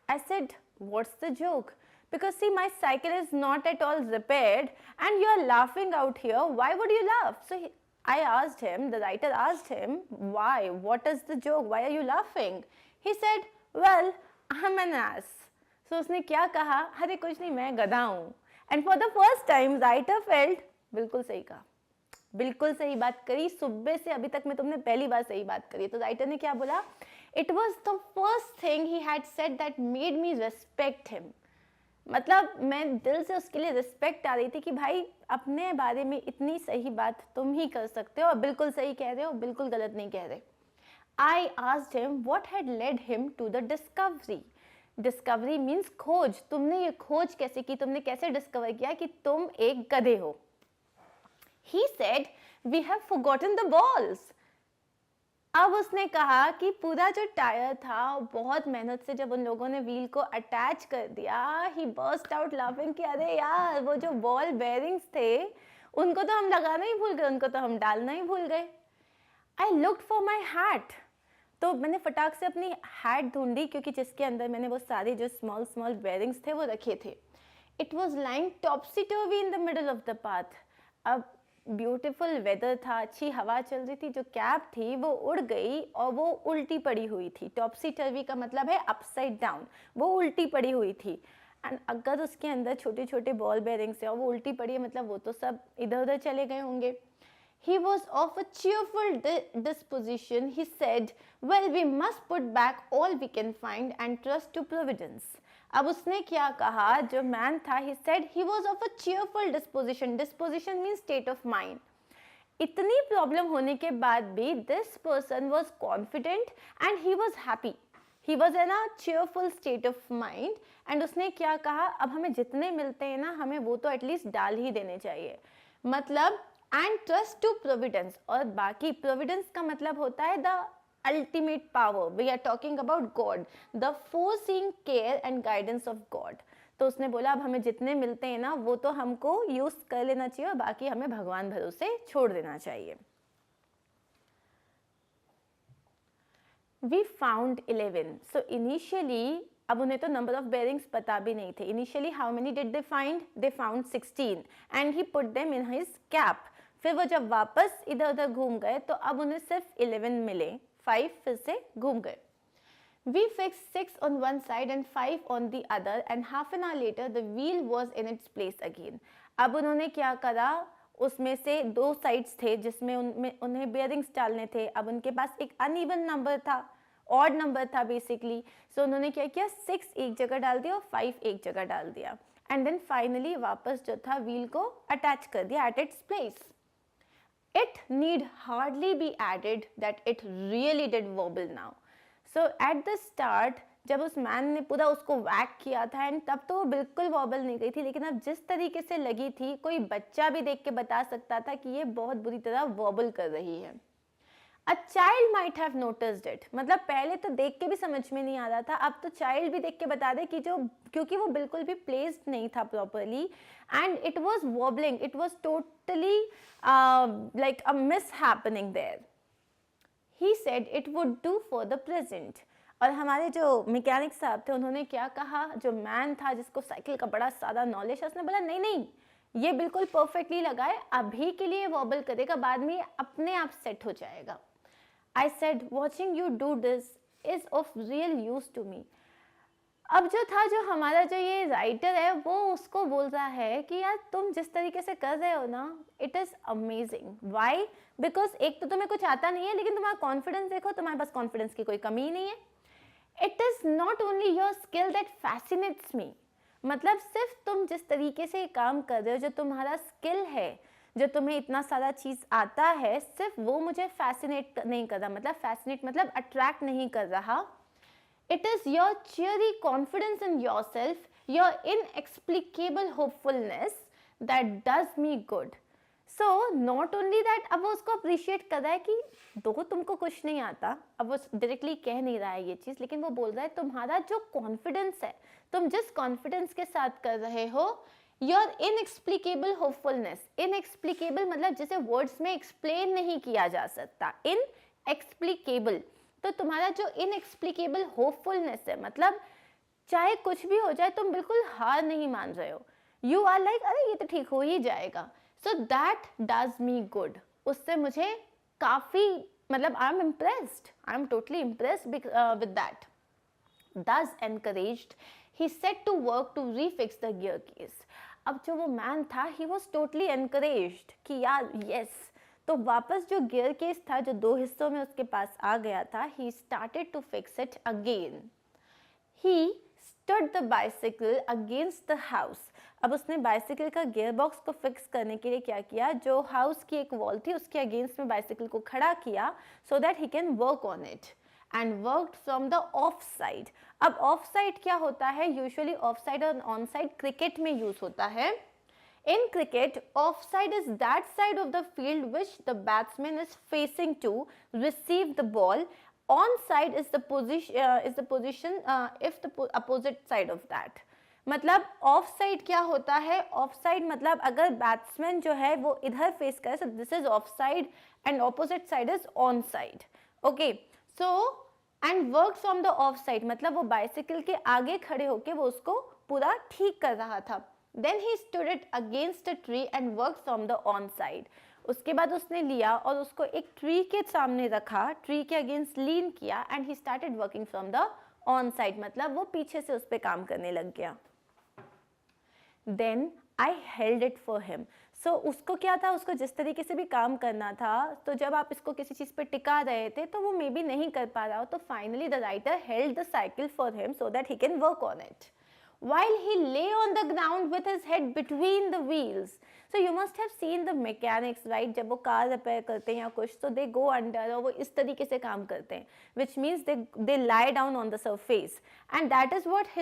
I said, what's the joke? Because see, my cycle is not at all repaired and you are laughing out here. Why would you laugh? So I asked him, the writer asked him, why? What is the joke? Why are you laughing? He said, well, I'm an ass. So उसने क्या कहा? अरे कुछ नहीं, मैं गधा हूँ. And for the first time, writer felt, बिल्कुल सही कहा, बिल्कुल सही बात करी. सुबह से अभी तक में तुमने पहली बार सही बात करी. तो राइटर ने क्या बोला? It was the first thing he had said that made me respect him. मतलब मैं दिल से उसके लिए रिस्पेक्ट आ रही थी कि भाई अपने बारे में इतनी सही बात तुम ही कर सकते हो और बिल्कुल सही कह रहे हो, बिल्कुल गलत नहीं कह रहे. I asked him what had led him to the discovery. Discovery means खोज. तुमने ये खोज कैसे की? तुमने कैसे डिस्कवर किया कि तुम एक गधे हो? He said, we have forgotten the balls. अब उसने कहा कि पूरा जो टायर था बहुत मेहनत से जब उन लोगों ने व्हील को अटैच कर दिया, he burst out laughing कि अरे यार वो जो बॉल बेयरिंग्स थे उनको तो हम लगाना ही भूल गए, उनको तो हम डालना ही भूल गए. I looked for my hat. तो मैंने फटाक से अपनी हैट ढूंढी क्योंकि जिसके अंदर मैंने वो सारे जो स्मॉल स्मॉल बेयरिंग्स थे वो रखे थे. It was lying topsy-turvy in the middle of the path. अब ब्यूटीफुल वेदर था, अच्छी हवा चल रही थी, जो कैप थी वो उड़ गई और वो उल्टी पड़ी हुई थी. टॉपसी टर्वी का मतलब है अपसाइड डाउन. वो उल्टी पड़ी हुई थी. एंड अगर उसके अंदर छोटे छोटे बॉल बेयरिंग्स है और वो उल्टी पड़ी है मतलब वो तो सब इधर उधर चले गए होंगे. He was of a cheerful disposition. He said, well, we must put back all we can find and trust to providence. अब उसने क्या कहा? जो मैन था, he said he was of a cheerful disposition. Disposition means state of mind. इतनी problem होने के बाद भी this person was confident and he was happy. He was in a cheerful state of mind. And उसने क्या कहा? अब हमें जितने मिलते हैं ना, हमें वो तो एटलीस्ट डाल ही देने चाहिए. मतलब and trust to providence. और बाकी providence का मतलब होता है the ultimate power. We are talking about God, the foreseeing care and guidance of God. तो उसने बोला अब हमें जितने मिलते हैं ना वो तो हमको यूज कर लेना चाहिए और बाकी हमें भगवान भरोसे छोड़ देना चाहिए. We found 11. So initially, अब उन्हें तो number of bearings पता भी नहीं थे. Initially, how many did they find? They found 16, and he put them in his cap. फिर वो जब वापस इधर उधर घूम गए तो अब उन्हें सिर्फ 11 मिले. 5 फिर से घूम गए. We fixed 6 on one side and 5 on the other, and half an hour later the wheel was in its place again. अब उन्होंने क्या करा? उसमें से 2 साइड्स थे जिसमें उन्हें बेयरिंग्स डालने थे. अब उनके पास एक अनइवन नंबर था, ऑड नंबर था बेसिकली. सो उन्होंने क्या किया? 6 एक जगह डाल दिया और 5 एक जगह डाल दिया. एंड देन फाइनली वापस जो था व्हील को अटैच कर दिया eight its place. It need hardly be added that it really did wobble now. So at the start जब उस मैन ने पूरा उसको वैक किया था एंड तब तो वो बिल्कुल वॉबल नहीं गई थी, लेकिन अब जिस तरीके से लगी थी कोई बच्चा भी देख के बता सकता था कि ये बहुत बुरी तरह वॉबल कर रही है. A child might have noticed it. मतलब पहले तो देख के भी समझ में नहीं आ रहा था, अब तो चाइल्ड भी देख के बता दे कि जो क्योंकि वो बिल्कुल भी प्लेस्ड नहीं था properly and it was wobbling. It was totally like a mishappening there. He said it would do for the present. और हमारे जो मैकेनिक साहब थे उन्होंने क्या कहा? जो मैन था जिसको साइकिल का बड़ा सारा नॉलेज है उसने बोला नहीं नहीं ये बिल्कुल परफेक्टली लगा है, अभी के लिए वॉबल करेगा, बाद में अपने आप सेट हो जाएगा. I said watching you do this is of real use to me. अब जो था, जो हमारा जो ये राइटर है, वो उसको बोल रहा है कि यार तुम जिस तरीके से कर रहे हो ना, it is amazing. Why? Because एक तो तुम्हें कुछ आता नहीं है, लेकिन तुम्हारा कॉन्फिडेंस देखो, तुम्हारे पास कॉन्फिडेंस की कोई कमी ही नहीं है. It is not only your skill that fascinates me. मतलब सिर्फ तुम जिस तरीके से काम कर रहे हो, जो तुम्हारा स्किल है, जो तुम्हें इतना सारा चीज़ आता है, सिर्फ वो मुझे फैसिनेट नहीं कर रहा. मतलब फैसिनेट मतलब अट्रैक्ट नहीं कर रहा. It is your cheery confidence in yourself, your inexplicable hopefulness that does me good. So not only that, अब वो उसको अप्रिशिएट कर रहा है कि देखो तुमको कुछ नहीं आता. अब वो डायरेक्टली कह नहीं रहा है ये चीज़, लेकिन वो बोल रहा है तुम्हारा जो कॉन्फिडेंस है, तुम जिस कॉन्फिडेंस के साथ कर रहे हो, योर इनएक्सप्लिकेबल होपफुलनेस. इनएक्सप्लिकेबल मतलब जिसे वर्ड्स में एक्सप्लेन नहीं किया जा सकता. इनएक्सप्लिकेबल, तो तुम्हारा जो इनएक्सप्लिकेबल होपफुलनेस है, मतलब चाहे कुछ भी हो जाए तुम बिल्कुल हार नहीं मान रहे हो. यू आर लाइक अरे ये तो ठीक हो ही जाएगा. So that does me good. उससे मुझे काफ़ी, मतलब I am impressed, I am totally impressed with that. Thus encouraged, he set to work to refix the gear case. अब जो वो मैन था, he was totally encouraged कि यार yes, तो वापस जो गियर केस था, जो 2 हिस्सों में उसके पास आ गया था, he started to fix it again. He stood the bicycle against the house. अब उसने बाइसिकल का गियर बॉक्स को फिक्स करने के लिए क्या किया, जो हाउस की एक वॉल थी उसके अगेंस्ट में बाइसिकल को खड़ा किया, so that he can work on it. And worked from the off side. अब ऑफ साइड क्या होता है? यूजुअली ऑफ साइड और ऑन साइड क्रिकेट में यूज होता है. In cricket, offside is that side of the field which the batsman is facing to receive the ball. Onside is the position if the opposite side of that. मतलब of side क्या होता है? Of side मतलब अगर batsman जो है वो इधर फेस करे, so this is of side and opposite side is on side. Okay, so and work from the off side मतलब वो बाइसिकल के आगे खड़े होके वो उसको पूरा ठीक कर रहा था. Then he stood it against a tree and worked from the on side. उसके बाद उसने लिया और उसको एक ट्री के सामने रखा, ट्री के अगेंस्ट लीन किया, and he started working from the on side मतलब वो पीछे से उस पर काम करने लग गया. Then I held it for him. So उसको क्या था, उसको जिस तरीके से भी काम करना था, तो जब आप इसको किसी चीज़ पे टिका रहे थे तो वो मे बी नहीं कर पा रहा हो, तो finally the writer held the cycle for him so that he can work on it. While he lay on the ground with his head between the wheels. So you must have seen the mechanics, right? जब वो car repair करते हैं या कुछ, तो they go under और वो इस तरीके से काम करते हैं, which means they lie down on the surface, and that is what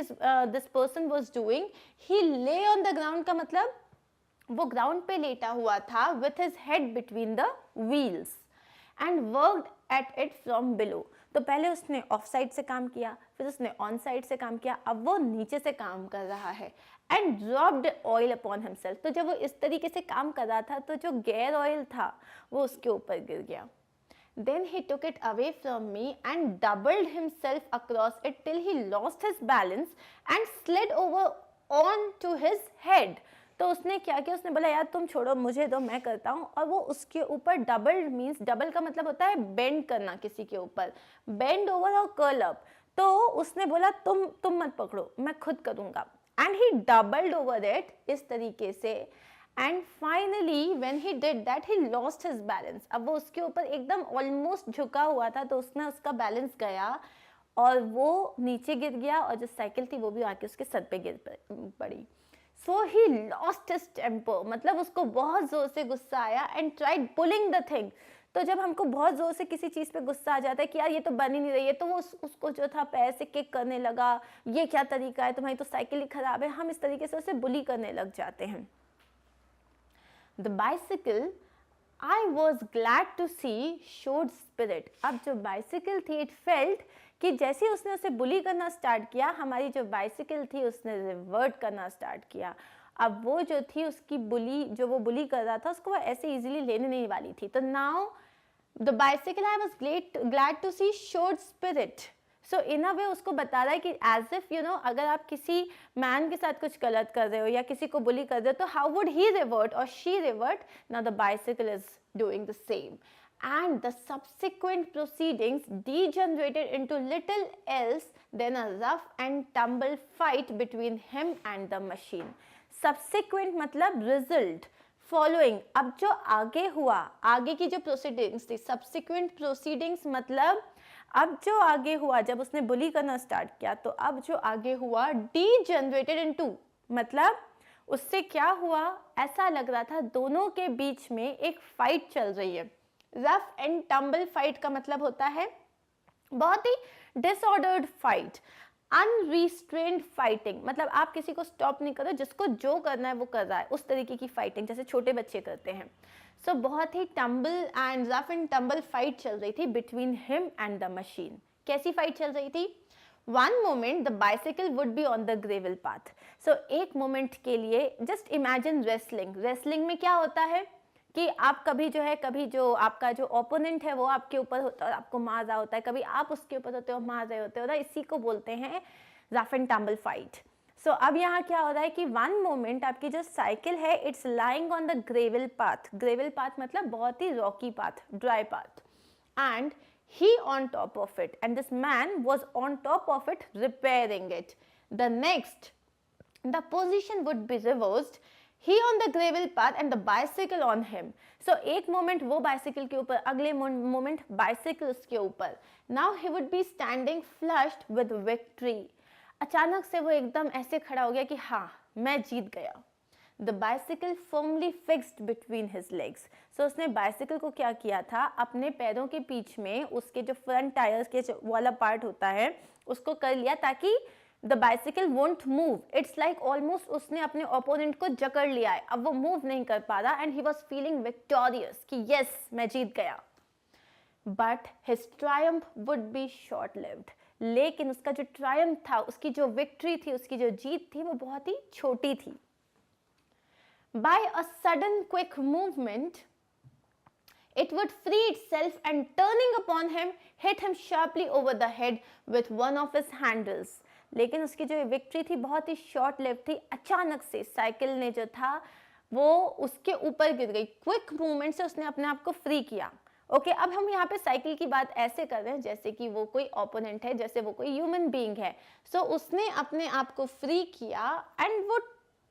this person was doing. He lay on the ground का मतलब वो ग्राउंड पे लेटा हुआ था with his head between the wheels and worked at it from below. तो पहले उसने ऑफ साइड से काम किया, फिर उसने ऑन साइड से काम किया, अब वो नीचे से काम कर रहा है. And dropped oil upon himself. तो जब वो इस तरीके से काम कर रहा था तो जो गेयर ऑयल था वो उसके ऊपर गिर गया. Then he took it away from me and doubled himself across it till he lost his balance and slid over onto his head. तो उसने क्या किया, उसने बोला यार तुम छोड़ो, मुझे दो, मैं करता हूँ. और वो उसके ऊपर डबल मीन्स, डबल का मतलब होता है बेंड करना किसी के ऊपर, बेंड ओवर और कर्ल अप. तो उसने बोला तुम मत पकड़ो, मैं खुद करूँगा. And he doubled over it इस तरीके से. And finally when he did that he lost his balance. अब वो उसके ऊपर एकदम ऑलमोस्ट झुका हुआ था, तो उसने उसका बैलेंस गया और वो नीचे गिर गया, और जो साइकिल थी वो भी आके उसके सर पे गिर पड़ी. So he lost his temper, मतलब उसको बहुत ज़ोर से गुस्सा आया. And tried pulling the thing. तो जब हमको बहुत ज़ोर से किसी चीज़ पे गुस्सा आ जाता है कि यार ये तो बन ही नहीं रही है, तो वो उसको जो था पैर से किक करने लगा, ये क्या तरीका है, तुम्हारी तो साइकिल ही ख़राब है. हम इस तरीके से उसे बुली करने लग जाते हैं. The bicycle, I was glad to see, showed spirit. अब जो बाइसिकल थी, it felt कि जैसे उसने उसे बुली करना स्टार्ट किया, हमारी जो बाइसिकल थी उसने रिवर्ट करना स्टार्ट किया. अब वो जो थी उसकी बुली, जो वो बुली कर रहा था, उसको वो ऐसे इजीली लेने नहीं वाली थी. तो now the bicycle, I was glad to see, showed spirit. So in a way उसको बता रहा है कि एज इफ यू नो अगर आप किसी मैन के साथ कुछ गलत कर रहे हो या किसी को बुली कर रहे हो तो हाउ वुड ही रिवर्ट और she revert, now the bicycle is doing the same and the subsequent proceedings degenerated into little else than a rough and tumble fight between him and the machine. Subsequent मतलब result, following, अब जो आगे हुआ, आगे की जो proceedings थी, subsequent proceedings मतलब अब जो आगे हुआ, जब उसने बुली करना स्टार्ट किया तो अब जो आगे हुआ degenerated into मतलब उससे क्या हुआ, ऐसा लग रहा था दोनों के बीच में एक फाइट चल रही है. रफ एंड टम्बल फाइट का मतलब होता है बहुत ही डिसऑर्डर्ड फाइट, अनरिस्ट्रेन्ड फाइटिंग, मतलब आप किसी को स्टॉप नहीं कर रहे, जिसको जो करना है वो कर रहा है, उस तरीके की फाइटिंग जैसे छोटे बच्चे करते हैं. सो बहुत ही tumble and rough and tumble fight चल रही थी between him and the machine. कैसी फाइट चल रही थी? One moment the bicycle would be on the gravel path. So एक मोमेंट के लिए जस्ट इमेजिन रेसलिंग. रेसलिंग में क्या होता है कि आप कभी जो है, कभी जो आपका जो ओपोनेंट है वो आपके ऊपर होता है और आपको मार रहा होता है, कभी आप उसके ऊपर होते हो मार रहे होते हो ना, इसी को बोलते हैं रफ एंड टम्बल फाइट. सो अब यहाँ क्या हो रहा है कि वन मोमेंट आपकी जो साइकिल है it's lying on the gravel path. Gravel path मतलब बहुत ही rocky path, dry path, and he on top of it and this man was on top of it repairing it. The next the position would be reversed, he on the gravel path and the bicycle on him. So एक moment वो bicycle के ऊपर, अगले moment bicycle उसके ऊपर. Now he would be standing flushed with victory. अचानक से वो एकदम ऐसे खड़ा हो गया कि हाँ मैं जीत गया. The bicycle firmly fixed between his legs. So उसने bicycle को क्या किया था, अपने पैरों के बीच में उसके जो front tires के जो वाला part होता है उसको कर लिया ताकि The bicycle won't move. It's like almost उसने अपने opponent को जकड़ लिया है, अब वो move नहीं कर पा रहा and he was feeling victorious कि yes मैं जीत गया. But his triumph would be short-lived. लेकिन उसका जो triumph था, उसकी जो victory थी, उसकी जो जीत थी वो बहुत ही छोटी थी. By a sudden quick movement, it would free itself and turning upon him, hit him sharply over the head with one of his handles. लेकिन उसकी जो विक्ट्री थी बहुत ही शॉर्ट लिव थी. अचानक से साइकिल ने जो था वो उसके ऊपर गिर गई. क्विक मूवमेंट से उसने अपने आप को फ्री किया. ओके, अब हम यहाँ पे साइकिल की बात ऐसे कर रहे हैं जैसे कि वो कोई ओपोनेंट है, जैसे वो कोई ह्यूमन बीइंग है. सो उसने अपने आप को फ्री किया एंड वो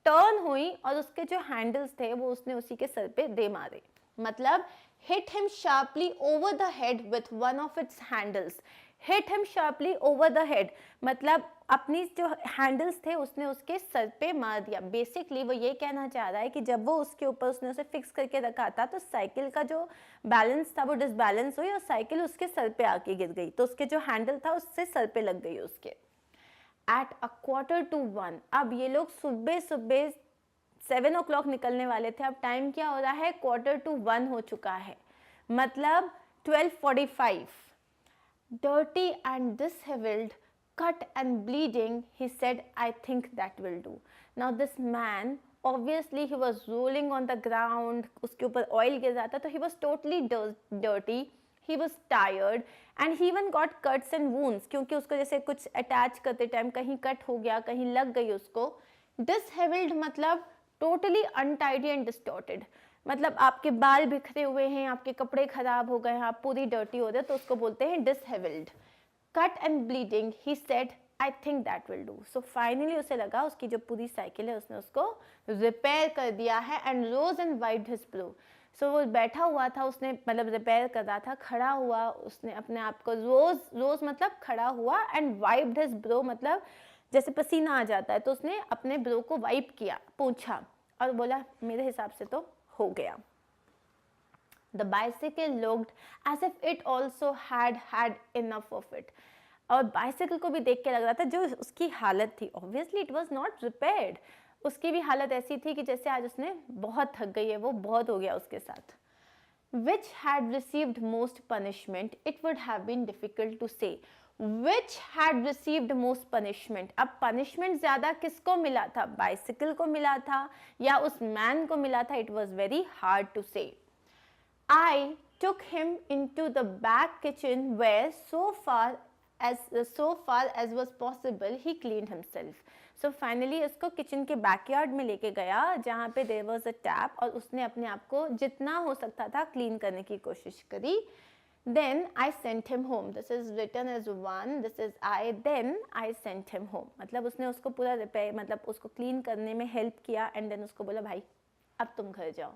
टर्न हुई और उसके जो हैंडल्स थे वो उसने उसी के सर पे दे मारे. मतलब hit him sharply over the head with one of its handles. Hit him sharply over the head मतलब अपनी जो हैंडल्स थे उसने उसके सर पे मार दिया. बेसिकली वो ये कहना चाह रहा है कि जब वो उसके ऊपर उसने उसे फिक्स करके रखा था तो साइकिल का जो बैलेंस था वो डिसबैलेंस हुई और साइकिल उसके सर पे आके गिर गई. तो उसके जो हैंडल था उससे सर पे लग गई उसके. At 1:45, अब ये लोग सुबह सुबह 7 o'clock निकलने वाले थे. अब टाइम क्या हो रहा है, 1:45 हो चुका है, मतलब 12:45. Dirty and disheveled, cut and bleeding, he said, I think that will do. Now this man, obviously he was rolling on the ground, उसके ऊपर oil गिर रहा था तो he was totally dirty, he was tired and he even got cuts and wounds क्योंकि उसको जैसे कुछ attach करते टाइम कहीं कट हो गया, कहीं लग गई उसको. Disheveled मतलब totally untidy and distorted, मतलब आपके बाल बिखरे हुए हैं, आपके कपड़े खराब हो गए हैं, आप पूरी डर्टी हो रहे, तो उसको बोलते हैं disheveled. Cut and bleeding, he said, I think that will do. So finally उसे लगा उसकी जो पूरी साइकिल है उसने उसको रिपेयर कर दिया है and rose and wiped his brow. So वो बैठा हुआ था, उसने मतलब रिपेयर कर रहा था, खड़ा हुआ, उसने अपने आप को रोज मतलब खड़ा हुआ and wiped his brow मतलब जैसे पसीना आ जाता है तो उसने अपने ब्रो को वाइप किया, पोंछा और बोला मेरे हिसाब से तो हो गया. The bicycle looked as if it also had enough of it. और बाइसिकल को भी देख के लग रहा था जो उसकी हालत थी, obviously it was not repaired. उसकी भी हालत ऐसी थी कि जैसे आज उसने बहुत थक गई है, वो बहुत हो गया उसके साथ. Which had received most punishment, it would have been difficult to say. Which had received most punishment, अब punishment ज़्यादा किसको मिला था, बाइसिकल को मिला था या उस मैन को मिला था, it was very hard to say. I took him into the back kitchen where so far so far as was possible he cleaned himself. So finally उसको किचन के बैकयार्ड में लेके गया जहाँ पे there was a tap, और उसने अपने आप को जितना हो सकता था क्लीन करने की कोशिश करी. Then I sent him home. This is written as 1, this is I, then I sent him home. मतलब उसने उसको पूरा रिपेयर, मतलब उसको क्लीन करने में हेल्प किया, एंड देन उसको बोला भाई अब तुम घर जाओ,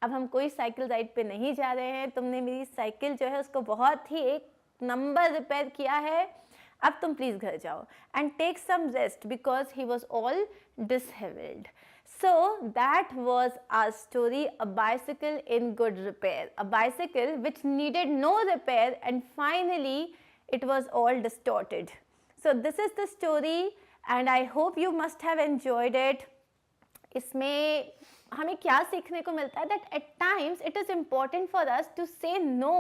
अब हम कोई साइकिल राइड पे नहीं जा रहे हैं, तुमने मेरी साइकिल जो है उसको बहुत ही एक नंबर रिपेयर किया है, अब तुम प्लीज घर जाओ, and take some rest because he was all dishevelled. So that was our story, a bicycle in good repair, a bicycle which needed no repair and finally it was all distorted. So this is the story and I hope you must have enjoyed it. इसमें हमें क्या सीखने को मिलता है, that at times it is important for us to say no.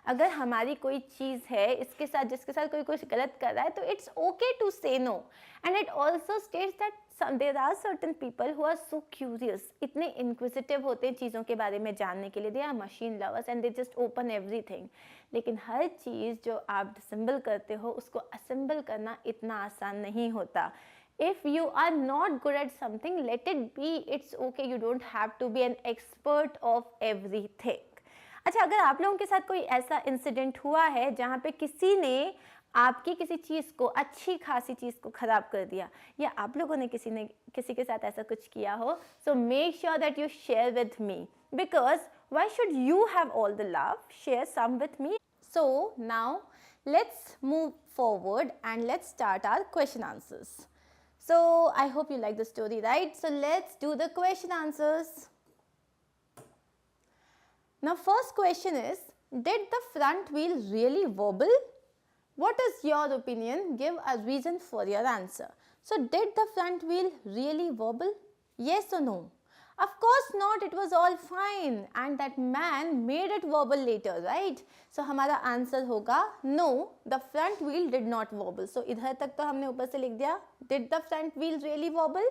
अगर हमारी कोई चीज़ है, इसके साथ जिसके साथ कोई कुछ गलत कर रहा है, तो it's okay to say no. And it also states that there are certain people who are so curious, इतने inquisitive होते हैं चीज़ों के बारे में जानने के लिए. They are machine lovers and they just open everything. लेकिन हर चीज़ जो आप डिसेंबल करते हो उसको असेंबल करना इतना आसान नहीं होता. If you are not good at something, let it be. It's okay. You don't have to be an expert of everything. अच्छा, अगर आप लोगों के साथ कोई ऐसा इंसिडेंट हुआ है जहाँ पे किसी ने आपकी किसी चीज़ को, अच्छी खासी चीज़ को ख़राब कर दिया, या आप लोगों ने किसी के साथ ऐसा कुछ किया हो, so make sure that you share with me, because why should you have all the love, share some with me. So now let's move forward and let's start our question answers. So I hope you like the story, right? So let's do the question answers. Now first question is, did the front wheel really wobble? What is your opinion? Give a reason for your answer. So did the front wheel really wobble? Yes or no? Of course not, it was all fine and that man made it wobble later, right? So हमारा answer होगा no, the front wheel did not wobble. So इधर तक तो हमने ऊपर से लिख दिया, did the front wheel really wobble?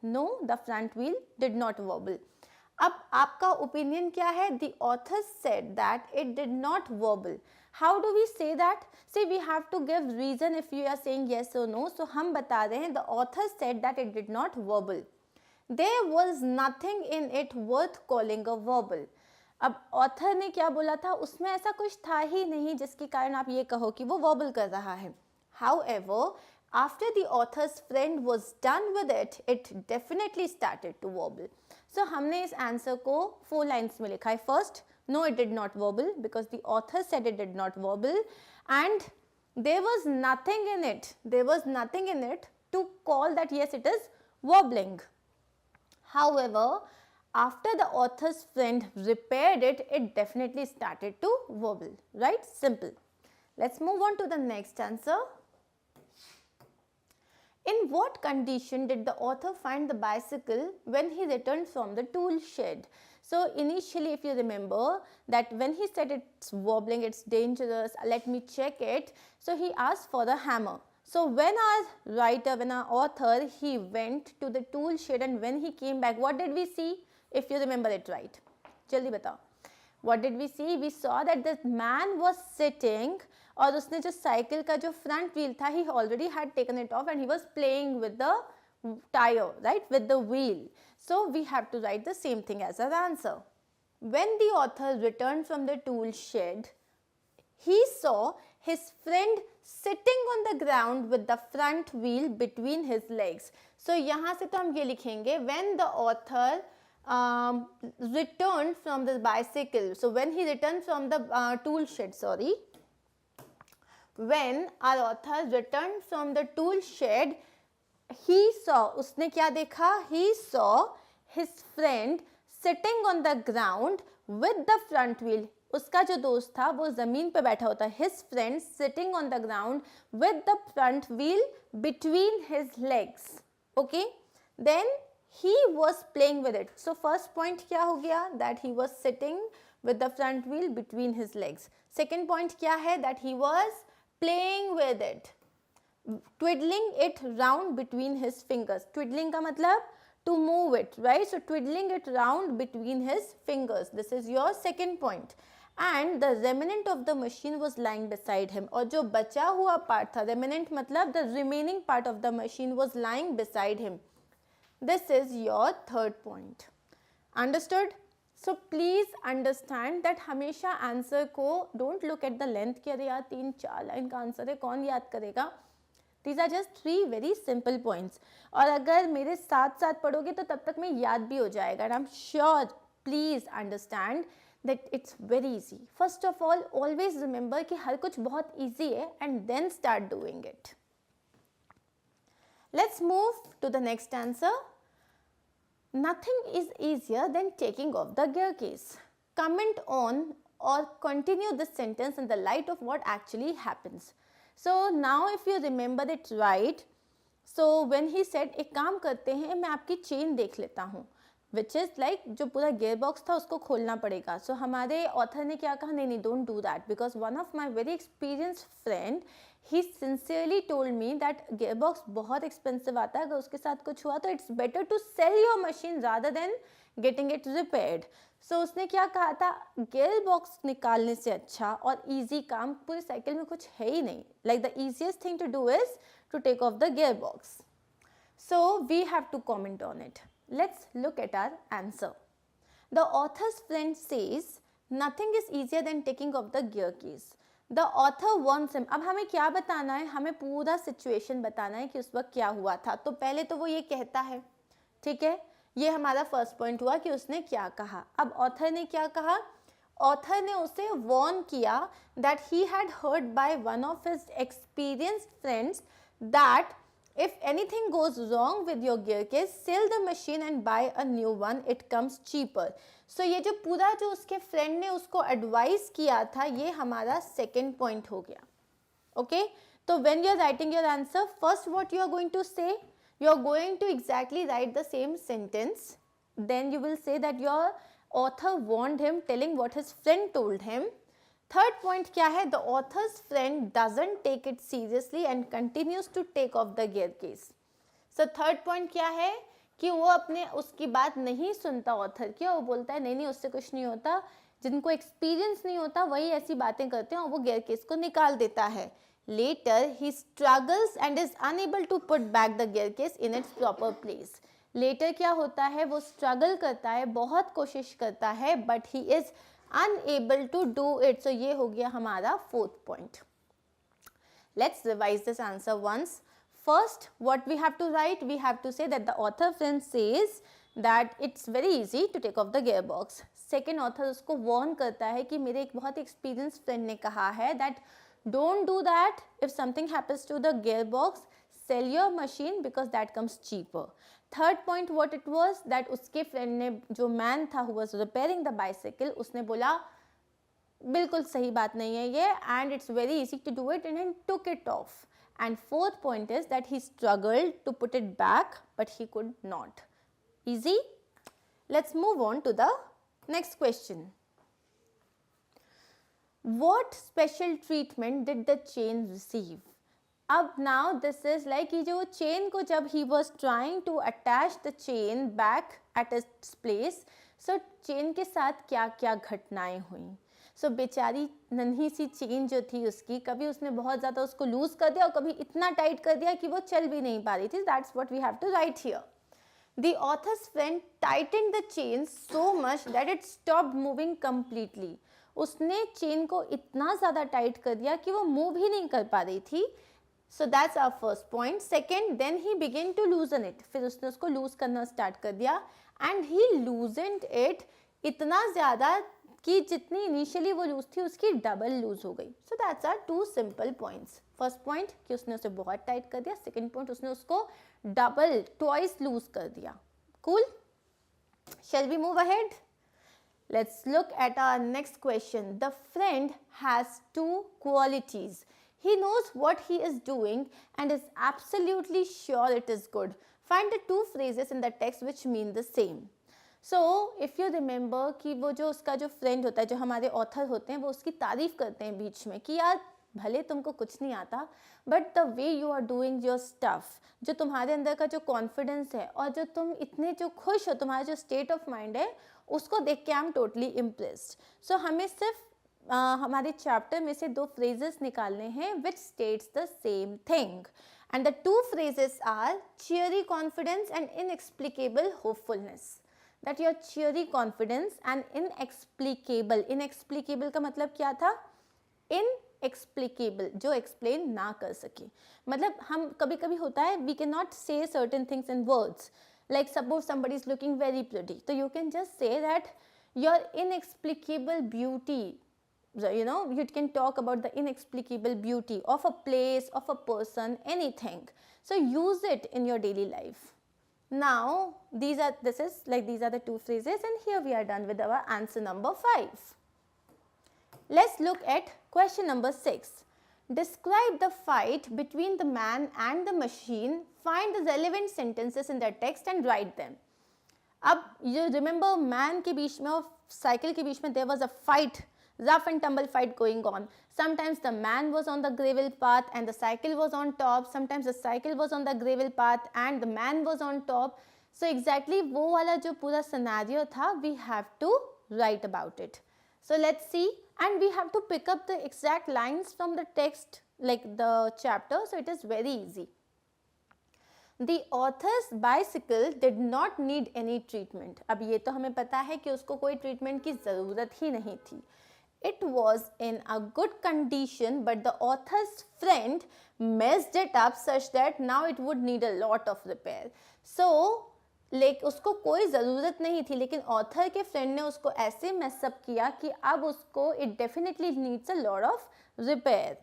No, the front wheel did not wobble. अब आपका ओपिनियन क्या है? The author said that it did not wobble. How do we say that? See, we have to give reason if you are saying yes or no. So हम बता रहे हैं, the author said that it did not wobble. There was nothing in it worth calling a wobble. अब author ने क्या बोला था? उसमें ऐसा कुछ था ही नहीं जिसके कारण आप ये कहो कि वो wobble कर रहा है. However, after the author's friend was done with it, it definitely started to wobble. So हमने इस आंसर को 4 लाइन्स में लिखा है. First, no, it did not wobble because the author said it did not wobble and there was nothing in it. There was nothing in it to call that yes, it is wobbling. However, after the author's friend repaired it, it definitely started to wobble. Right? Simple. Let's move on to the next answer. In what condition did the author find the bicycle when he returned from the tool shed? So initially, if you remember that when he said it's wobbling, it's dangerous, let me check it. So he asked for the hammer. So when our author, he went to the tool shed and when he came back, what did we see? If you remember it right. Jaldi batao. What did we see? We saw that this man was sitting और उसने जो cycle का जो front wheel था, he already had taken it off and he was playing with the tire, right, with the wheel. So we have to write the same thing as our answer. When the author returned from the tool shed, he saw his friend sitting on the ground with the front wheel between his legs. So यहाँ से तो हम ये लिखेंगे, when the author returned from the bicycle. So when he returned from the tool shed, sorry. When our author returned from the tool shed, he saw, उसने क्या देखा? He saw his friend sitting on the ground with the front wheel. उसका जो दोस्त था वो ज़मीन पे बैठा होता है. His friend sitting on the ground with the front wheel between his legs. Okay? Then he was playing with it. So first point क्या हो गया? That he was sitting with the front wheel between his legs. Second point क्या है? That he was playing with it, twiddling it round between his fingers. Twiddling का मतलब to move it, right? So twiddling it round between his fingers. This is your second point. and the remnant of the machine was lying beside him. और जो बचा हुआ part था, remnant मतलब the remaining part of the machine was lying beside him. This is your third point. Understood? So please understand that हमेशा answer को don't look at the length कि अरे यार 3-4 लाइन का आंसर है, कौन याद करेगा. These are just 3 very simple points. और अगर मेरे साथ साथ पढ़ोगे तो तब तक मैं याद भी हो जाएगा. And I'm sure, please understand that it's very easy. First of all, always remember कि हर कुछ बहुत easy है and then start doing it. Let's move to the next answer. Nothing is easier than taking off the gear case. Comment on or continue this sentence in the light of what actually happens. So now if you remember it right, so when he said एक काम करते हैं मैं आपकी chain देख लेता हूँ, which is like जो पूरा gear box था उसको खोलना पड़ेगा. So हमारे author ने क्या कहा, नहीं don't do that, because one of my very experienced friend, he sincerely told me that gearbox बहुत expensive आता है, अगर उसके साथ कुछ हुआ तो it's better to sell your machine rather than getting it repaired. So उसने क्या कहा था, gearbox निकालने से अच्छा और easy काम पूरे साइकिल में कुछ है ही नहीं. Like the easiest thing to do is to take off the gearbox. So we have to comment on it. Let's look at our answer. The author's friend says nothing is easier than taking off the gear case. The author wants him. अब हमें क्या बताना है, हमें पूरा situation बताना है कि उस वक्त क्या हुआ था. तो पहले तो वो ये कहता है, ठीक है, ये हमारा फर्स्ट पॉइंट हुआ कि उसने क्या कहा. अब ऑथर ने क्या कहा, ऑथर ने उसे वॉर्न किया that he had heard by one of his experienced friends that if anything goes wrong with your gear case, sell the machine and buy a new one, it comes cheaper. So ये जो पूरा जो उसके friend ने उसको advice किया था, ये हमारा सेकेंड पॉइंट हो गया. ओके, तो when you are writing your answer, first what you are going to say, you are going to exactly write the same sentence. Then you will say that your author warned him, telling what his friend told him. Third point क्या है, the author's friend doesn't take it seriously and continues to take off the gear case. So third point क्या है कि वो अपने उसकी बात नहीं सुनता ऑथर की, और वो बोलता है नहीं उससे कुछ नहीं होता, जिनको एक्सपीरियंस नहीं होता वही ऐसी बातें करते हैं, और वो गियर केस को निकाल देता है. Later he struggles and is unable to put back the gear case in its proper place. Later क्या होता है, वो स्ट्रगल करता है, बहुत कोशिश करता है, but he is unable to do it. So ये हो गया हमारा fourth point. Let's revise this answer once. First, what we have to write, we have to say that the author friend says that it's very easy to take off the gearbox. Second, author उसको warn करता है कि मेरे एक बहुत experienced friend ने कहा है that don't do that. If something happens to the gearbox, sell your machine because that comes cheaper. Third point what it was that उसके फ्रेंड ने, जो मैन था who was repairing the bicycle, उसने बोला बिल्कुल सही बात नहीं है ये, and it's very easy to do it, and took it off. And fourth point is that he struggled to put it back but he could not. Easy. Let's move on to the next question. What special treatment did the chain receive? अब now this is like कि जो chain को जब he was trying to attach the chain back at its place, so chain के साथ क्या क्या घटनाएं हुई. सो बेचारी नन्ही सी चेन जो थी उसकी, कभी उसने बहुत ज़्यादा उसको लूज कर दिया और कभी इतना टाइट कर दिया कि वो चल भी नहीं पा रही थी. That's what we have to write here. The author's friend tightened the chain so much that it stopped moving completely. उसने चेन को इतना ज़्यादा टाइट कर दिया कि वो मूव ही नहीं कर पा रही थी. So that's our first point. Second, then he began to loosen it. फिर उसने उसको लूज करना स्टार्ट कर दिया, and he loosened it इतना ज़्यादा कि जितनी इनिशियली वो लूज थी उसकी डबल लूज हो गई. So that's our two simple points. First point कि उसने उसे बहुत टाइट कर दिया, सेकेंड पॉइंट उसने उसको डबल ट्वाइस लूज कर दिया. Cool? Shall we move ahead? Let's look at our next question. The friend has two qualities. He knows what he is doing and is absolutely sure it is good. Find the two phrases in the text which mean the same. So, if you remember कि वो जो उसका जो friend होता है, जो हमारे author होते हैं, वो उसकी तारीफ करते हैं बीच में कि यार भले तुमको कुछ नहीं आता, but the way you are doing your stuff, जो तुम्हारे अंदर का जो कॉन्फिडेंस है और जो तुम इतने जो खुश हो, तुम्हारा जो स्टेट ऑफ माइंड है, उसको देख के आई एम टोटली इम्प्रेस्ड. सो हमें सिर्फ हमारे चैप्टर में से 2 phrases निकालने हैं which states the same thing, and the 2 phrases are cheery confidence and inexplicable hopefulness. That your cheery confidence and inexplicable का मतलब क्या था? Inexplicable, जो explain ना कर सके. मतलब हम कभी कभी होता है we cannot say certain things in words. Like suppose somebody is looking very pretty, so you can just say that your inexplicable beauty, you can talk about the inexplicable beauty of a place, of a person, anything. So use it in your daily life. Now these are the 2 phrases, and here we are done with our answer number 5. Let's look at question number 6. Describe the fight between the man and the machine. Find the relevant sentences in the text and write them. अब you remember man के बीच में और cycle के बीच में there was a fight, rough and tumble fight going on. Sometimes the man was on the gravel path and the cycle was on top. Sometimes the cycle was on the gravel path and the man was on top. So exactly वो वाला जो पूरा scenario था, we have to write about it. So let's see, and we have to pick up the exact lines from the text, like the chapter, so it is very easy. The author's bicycle did not need any treatment. अब ये तो हमें पता है कि उसको कोई treatment की ज़रूरत ही नहीं थी. It was in a good condition, but the author's friend messed it up such that now it would need a lot of repair. So उसको कोई ज़रूरत नहीं थी, लेकिन ऑथर के फ्रेंड ने उसको ऐसे मैसअप किया कि अब उसको it definitely needs a lot of repair.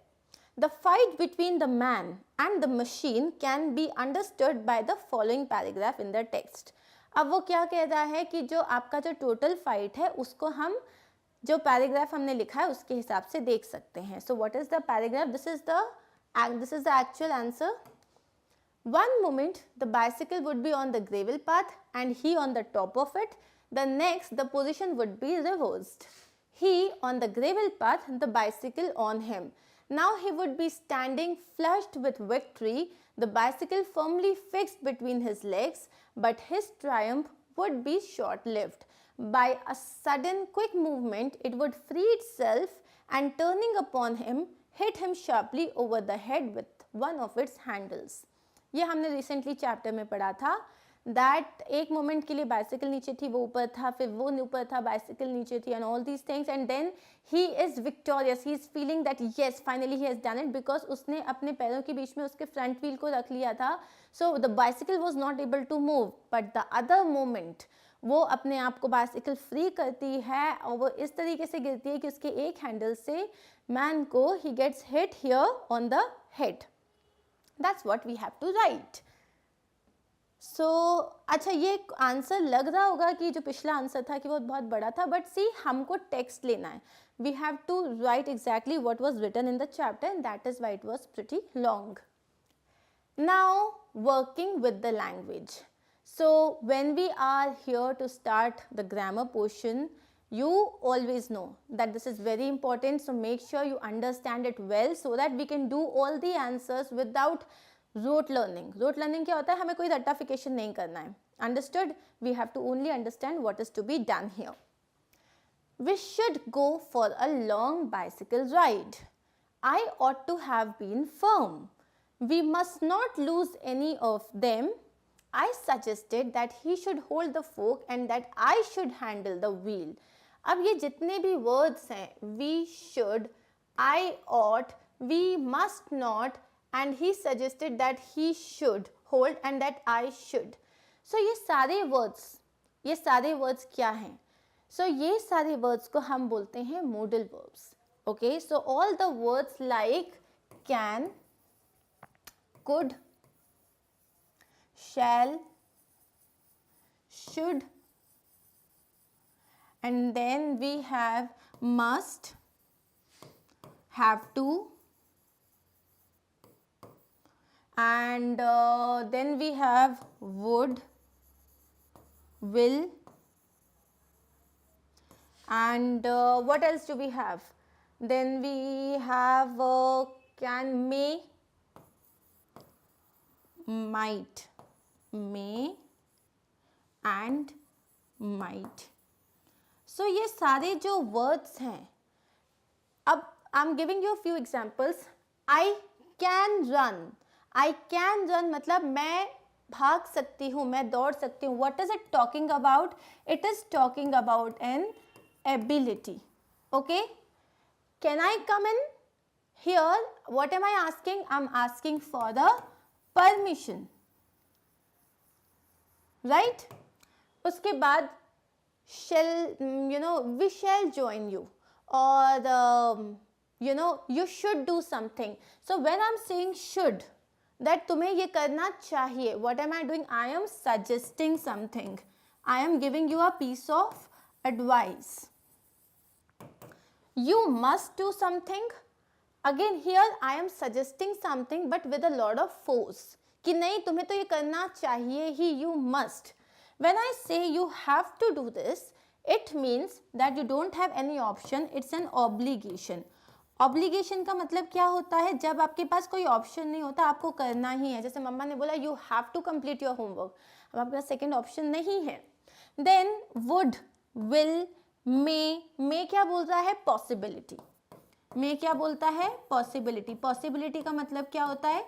The fight between the man and the machine can be understood by the following paragraph in the text. अब वो क्या कह रहा है कि जो आपका जो टोटल फाइट है उसको हम जो पैराग्राफ हमने लिखा है उसके हिसाब से देख सकते हैं. So what is the paragraph? This is the actual answer. One moment the bicycle would be on the gravel path and he on the top of it. The next the position would be reversed. He on the gravel path, the bicycle on him. Now he would be standing flushed with victory, the bicycle firmly fixed between his legs, but his triumph would be short-lived. By a sudden quick movement it would free itself and turning upon him hit him sharply over the head with one of its handles. ये हमने recently chapter में पढ़ा था that एक moment के लिए bicycle नीचे थी, वो ऊपर था, फिर वो ऊपर था, बाइसिकल नीचे थी, and all these things, and then he is victorious. He is feeling that yes finally he has done it, because उसने अपने पैरों के बीच में उसके फ्रंट व्हील को रख लिया था. So the bicycle was not able to move, but the other moment वो अपने आप को बाइसिकल फ्री करती है और वो इस तरीके से गिरती है कि उसके एक हैंडल से मैन को he gets hit here on the head. That's what we have to write. So, अच्छा ये आंसर लग रहा होगा कि जो पिछला आंसर था कि वो बहुत बड़ा था, बट सी हमको टेक्स्ट लेना है. We have to write exactly what was written in the chapter, and that is why it was pretty long. Now, working with the language. So, when we are here to start the grammar portion, you always know that this is very important, so make sure you understand it well so that we can do all the answers without rote learning. Rote learning क्या होता है? हमें कोई रट्टाफिकेशन नहीं करना है. Understood? We have to only understand what is to be done here. We should go for a long bicycle ride. I ought to have been firm. We must not lose any of them. I suggested that he should hold the fork and that I should handle the wheel. अब ये जितने भी words हैं, we should, I ought, we must not, and he suggested that he should hold and that I should. So ये सारे words क्या हैं? सो ये सारे वर्ड्स को हम बोलते हैं modal verbs. Okay, so all the words like can, could, shall, should, and then we have must, have to, and then we have would, will, and what else do we have? Then we have can, may, might, may and might. So ये सारे जो words हैं अब I am giving you few examples. I can run. I can run मतलब मैं भाग सकती हूँ, मैं दौड़ सकती हूँ. What is it talking about? It is talking about an ability. Okay, can I come in? Here what am I asking? I'm asking for the permission, right? उसके बाद shall, we shall join you, or you should do something. So when I'm saying should, that तुम्हें ये करना चाहिए, what am I doing? I am suggesting something. I am giving you a piece of advice. You must do something. Again here I am suggesting something but with a lot of force कि नहीं तुम्हें तो ये करना चाहिए ही. You must. When I say you have to do this, it means that you don't have any option. It's an obligation. Obligation का मतलब क्या होता है? जब आपके पास कोई ऑप्शन नहीं होता, आपको करना ही है. जैसे मम्मा ने बोला you have to complete your homework. अब आपके पास सेकेंड ऑप्शन नहीं है. Then would, will, may क्या बोल रहा है? Possibility. में क्या बोलता है? पॉसिबिलिटी. पॉसिबिलिटी का मतलब क्या होता है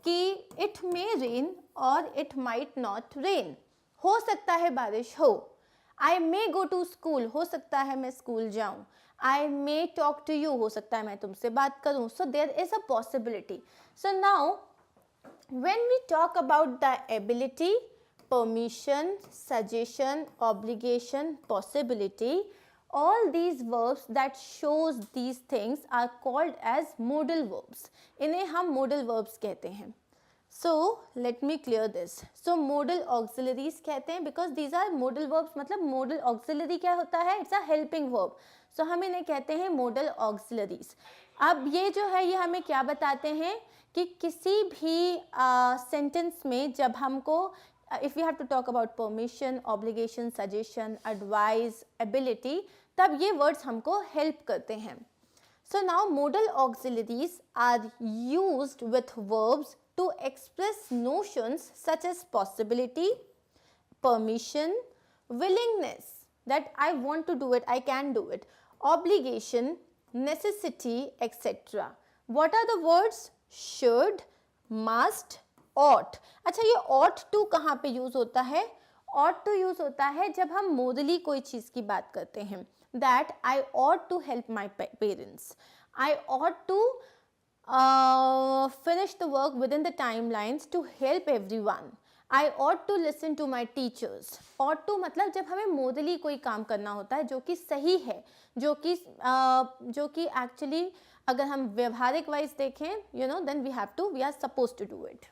कि इट मे रेन और इट माइट नॉट रेन. हो सकता है बारिश हो. आई मे गो टू स्कूल, हो सकता है मैं स्कूल जाऊं. I may talk to you, हो सकता है मैं तुमसे बात करूं. So there is a possibility. So now when we talk about the ability, permission, suggestion, obligation, possibility, all these verbs that shows these things are called as modal verbs. इन्हें हम modal verbs कहते हैं. So let me clear this. So modal auxiliaries कहते हैं because these are modal verbs. मतलब modal auxiliary क्या होता है? It's a helping verb. So हम इन्हें कहते हैं modal auxiliaries. अब ये जो है ये हमें क्या बताते हैं कि किसी भी sentence में जब हमको if we have to talk about permission, obligation, suggestion, advice, ability, तब ये words हमको help करते हैं. So now modal auxiliaries are used with verbs to express notions such as possibility, permission, willingness, that I want to do it, I can do it, obligation, necessity, etc. What are the words? Should, must, ought. अच्छा, ये ought to कहाँ पे use होता है? ought to use होता है जब हम मोडली कोई चीज की बात करते हैं. That I ought to help my parents. I ought to finish the work within the timelines to help everyone. I ought to listen to my teachers. ought to मतलब जब हमें मोडली कोई काम करना होता है जो कि सही है, जो कि एक्चुअली अगर हम व्यवहारिक वाइज देखें, then we are supposed to do it.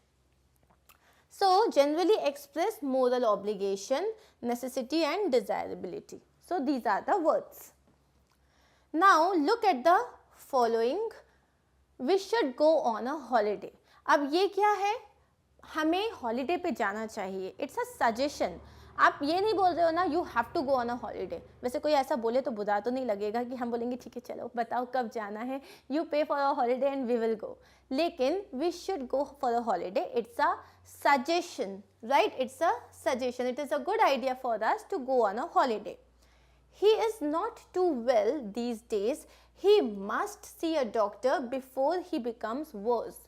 So generally express moral obligation, necessity and desirability. So these are the words. Now look at the following. We should go on a holiday. अब ये क्या है? हमें holiday पे जाना चाहिए. It's a suggestion. आप ये नहीं बोल रहे हो ना you have to go on a holiday. वैसे कोई ऐसा बोले तो बुरा तो नहीं लगेगा कि हम बोलेंगे ठीक है चलो बताओ कब जाना है, you pay for a holiday and we will go. लेकिन we should go for a holiday. It's a suggestion, right? It's a suggestion. It is a good idea for us to go on a holiday. He is not too well these days. He must see a doctor before he becomes worse.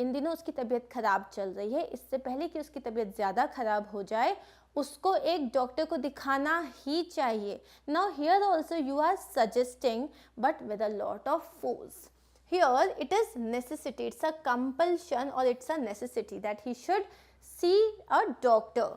इन दिनों उसकी तबीयत खराब चल रही है. इससे पहले कि उसकी तबीयत ज़्यादा खराब हो जाए उसको एक डॉक्टर को दिखाना ही चाहिए. Now here also you are suggesting but with a lot of force. Here it is necessity. It's a compulsion or it's a necessity that he should see a doctor.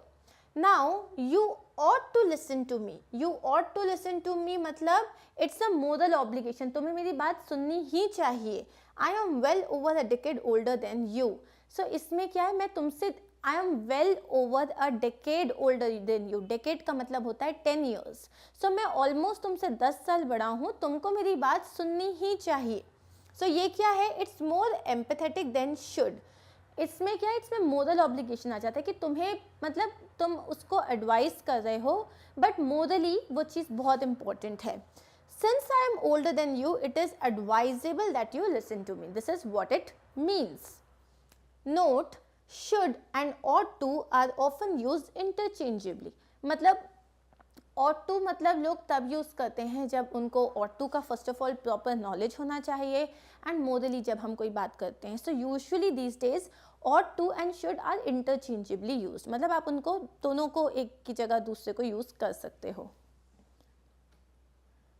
Now you ought to listen to me. You ought to listen to me मतलब it's a moral obligation. तुम्हें मेरी बात सुननी ही चाहिए. I am well over a decade older than you. So इसमें क्या है? मैं तुमसे I am well over a decade older than you. Decade का मतलब होता है 10 years. So मैं almost तुमसे 10 साल बड़ा हूँ. तुमको मेरी बात सुननी ही चाहिए. So ये क्या है? It's more empathetic than should. इसमें क्या है? इसमें मोरल ऑब्लिगेशन आ जाता है कि तुम्हें मतलब तुम उसको एडवाइस कर रहे हो बट मोरली वो चीज़ बहुत इंपॉर्टेंट है. Since I am older than you, it is advisable that you listen to me. This is what it means. Note, should and ought to are often used interchangeably. मतलब ought to मतलब लोग तब use करते हैं जब उनको ought to का first of all proper knowledge होना चाहिए, एंड morally जब हम कोई बात करते हैं. So usually these days ought to and should are interchangeably used. मतलब आप उनको दोनों को एक की जगह दूसरे को यूज़ कर सकते हो.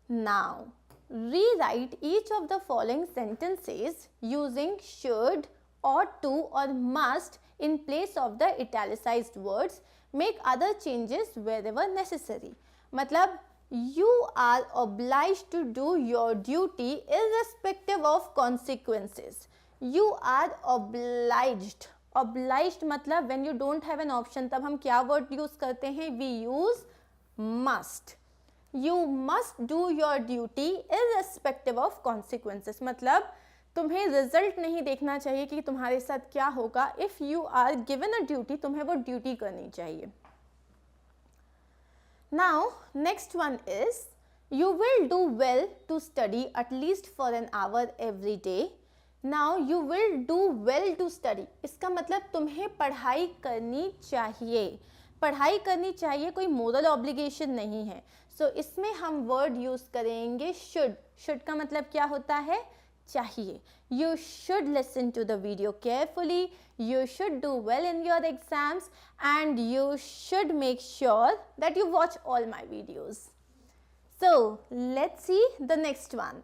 Now rewrite each of the following sentences using should, ought to or must in place of the italicized words. Make other changes wherever necessary. मतलब you are obliged to do your duty irrespective of consequences. You are obliged. Obliged मतलब when you don't have an option तब हम क्या word use करते हैं? We use must. You must do your duty irrespective of consequences. मतलब तुम्हें result नहीं देखना चाहिए कि तुम्हारे साथ क्या होगा. If you are given a duty, तुम्हें वो ड्यूटी करनी चाहिए. Now next one is you will do well to study at least for an hour every day. Now you will do well to study, इसका मतलब तुम्हें पढ़ाई करनी चाहिए. पढ़ाई करनी चाहिए, कोई मोरल ऑब्लिगेशन नहीं है. सो इसमें हम वर्ड यूज करेंगे शुड. शुड का मतलब क्या होता है? चाहिए. You should listen to the video carefully, you should do well in your exams, and you should make sure that you watch all my videos. So let's see the next one.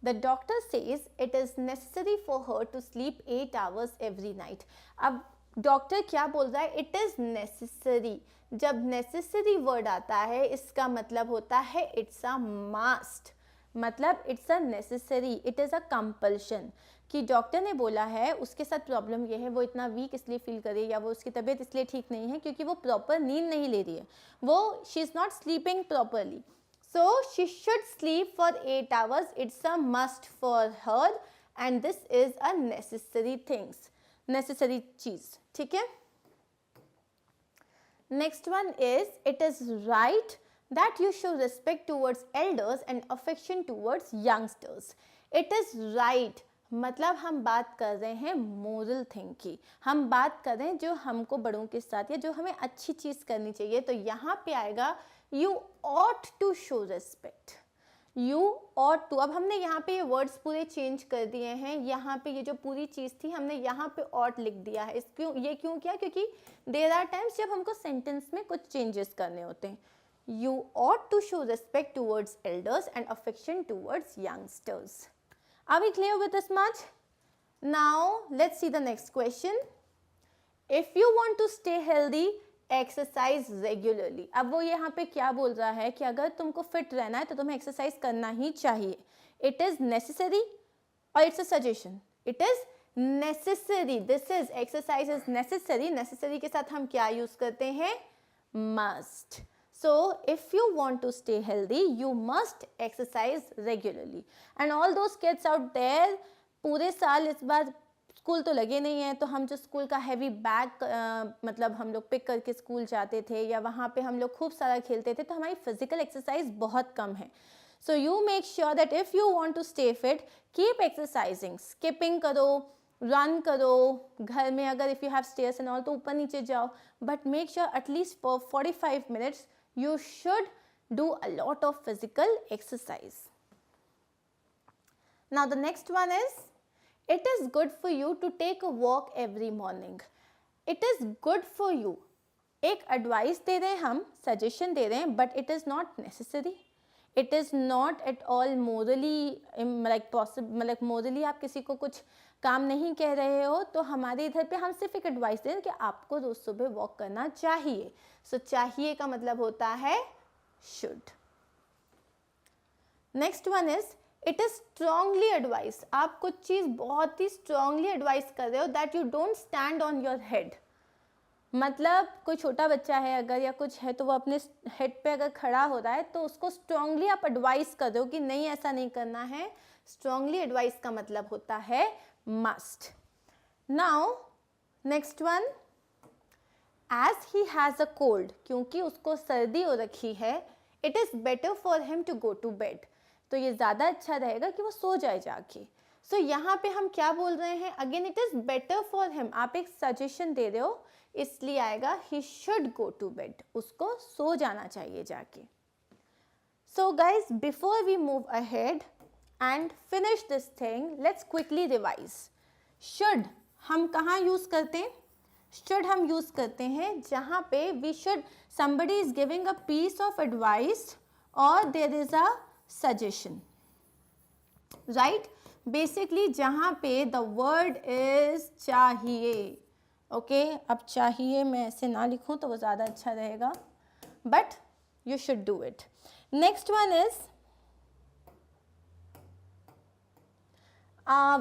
The doctor says it is necessary for her to sleep 8 hours every night. अब doctor क्या बोल रहा है? It is necessary. जब necessary word आता है इसका मतलब होता है इट्स अ मस्ट. मतलब it's a necessary, it is a compulsion. कि डॉक्टर ने बोला है, उसके साथ प्रॉब्लम ये है वो इतना वीक इसलिए फील करे या वो उसकी तबीयत इसलिए ठीक नहीं है क्योंकि वो प्रॉपर नींद नहीं ले रही है, वो she is not sleeping properly. So she should sleep for 8 hours. It's a must for her and this is a necessary things, necessary चीज़. ठीक है. Next one is it is right that you show respect towards elders and affection towards youngsters. It is right मतलब हम बात कर रहे हैं moral thing की, हम बात कर रहे हैं जो हमको बड़ों के साथ या जो हमें अच्छी चीज़ करनी चाहिए. तो यहाँ पे आएगा you ought to show respect. You ought to. अब हमने यहाँ पे ये वर्ड्स पूरे चेंज कर दिए हैं. यहाँ पे ये जो पूरी चीज़ थी हमने यहाँ पे ought लिख दिया है. ये क्यों किया? क्योंकि there are times जब हमको सेंटेंस में कुछ चेंजेस करने होते हैं. You ought to show respect towards elders and affection towards youngsters. Are we clear with this much? Now let's see the next question. If you want to stay healthy, exercise regularly. अब वो यहाँ पे क्या बोल रहा है कि अगर तुमको फिट रहना है तो तुम्हें एक्सरसाइज करना ही चाहिए. It is necessary or it's a suggestion? It is necessary. This is exercise is necessary. Necessary के साथ हम क्या यूज करते हैं? Must. So if you want to stay healthy, you must exercise regularly. And all those kids out there, पूरे साल इस बार school तो लगे नहीं हैं, तो हम जो स्कूल का हैवी बैग मतलब हम लोग पिक करके स्कूल जाते थे या वहाँ पे हम लोग खूब सारा खेलते थे, तो हमारी फिजिकल एक्सरसाइज बहुत कम है. So you make sure that if you want to stay fit, keep exercising. Skipping करो, रन करो, घर में अगर if you have stairs and all तो ऊपर नीचे जाओ, but make sure at least for 45 minutes you should do a lot of physical exercise. Now the next one is, it is good for you to take a walk every morning. It is good for you. एक advice दे रहे हैं हम, suggestion दे रहे हैं, but it is not necessary. It is not at all morally like possible. मतलब morally आप किसी को कुछ काम नहीं कह रहे हो, तो हमारे इधर पे हम सिर्फ एक एडवाइस दें कि आपको रोज सुबह वॉक करना चाहिए. सो चाहिए का मतलब होता है should. Next one is it is strongly advice. आप कुछ चीज़ बहुत ही स्ट्रांगली एडवाइस कर रहे हो that you don't stand on your head. मतलब कोई छोटा बच्चा है अगर या कुछ है तो वो अपने हेड पे अगर खड़ा हो रहा है तो उसको स्ट्रांगली आप एडवाइस कर रहे हो कि नहीं ऐसा नहीं करना है. स्ट्रांगली एडवाइस का मतलब होता है must. Now next one, as he has a cold, क्योंकि उसको सर्दी हो रखी है, it is better for him to go to bed. तो ये ज़्यादा अच्छा रहेगा कि वो सो जाए जाके. So यहाँ पे हम क्या बोल रहे हैं? Again it is better for him. आप एक सजेशन दे रहे हो इसलिए आएगा he should go to bed, उसको सो जाना चाहिए जाके. So guys, before we move ahead and finish this thing, let's quickly revise. Should हम कहाँ use करते हैं? Should हम use करते हैं जहाँ पे we should, somebody is giving a piece of advice or there is a suggestion, right? Basically जहाँ पे the word is चाहिए. Okay, अब चाहिए मैं ऐसे ना लिखूँ तो वो ज़्यादा अच्छा रहेगा, but you should do it. Next one is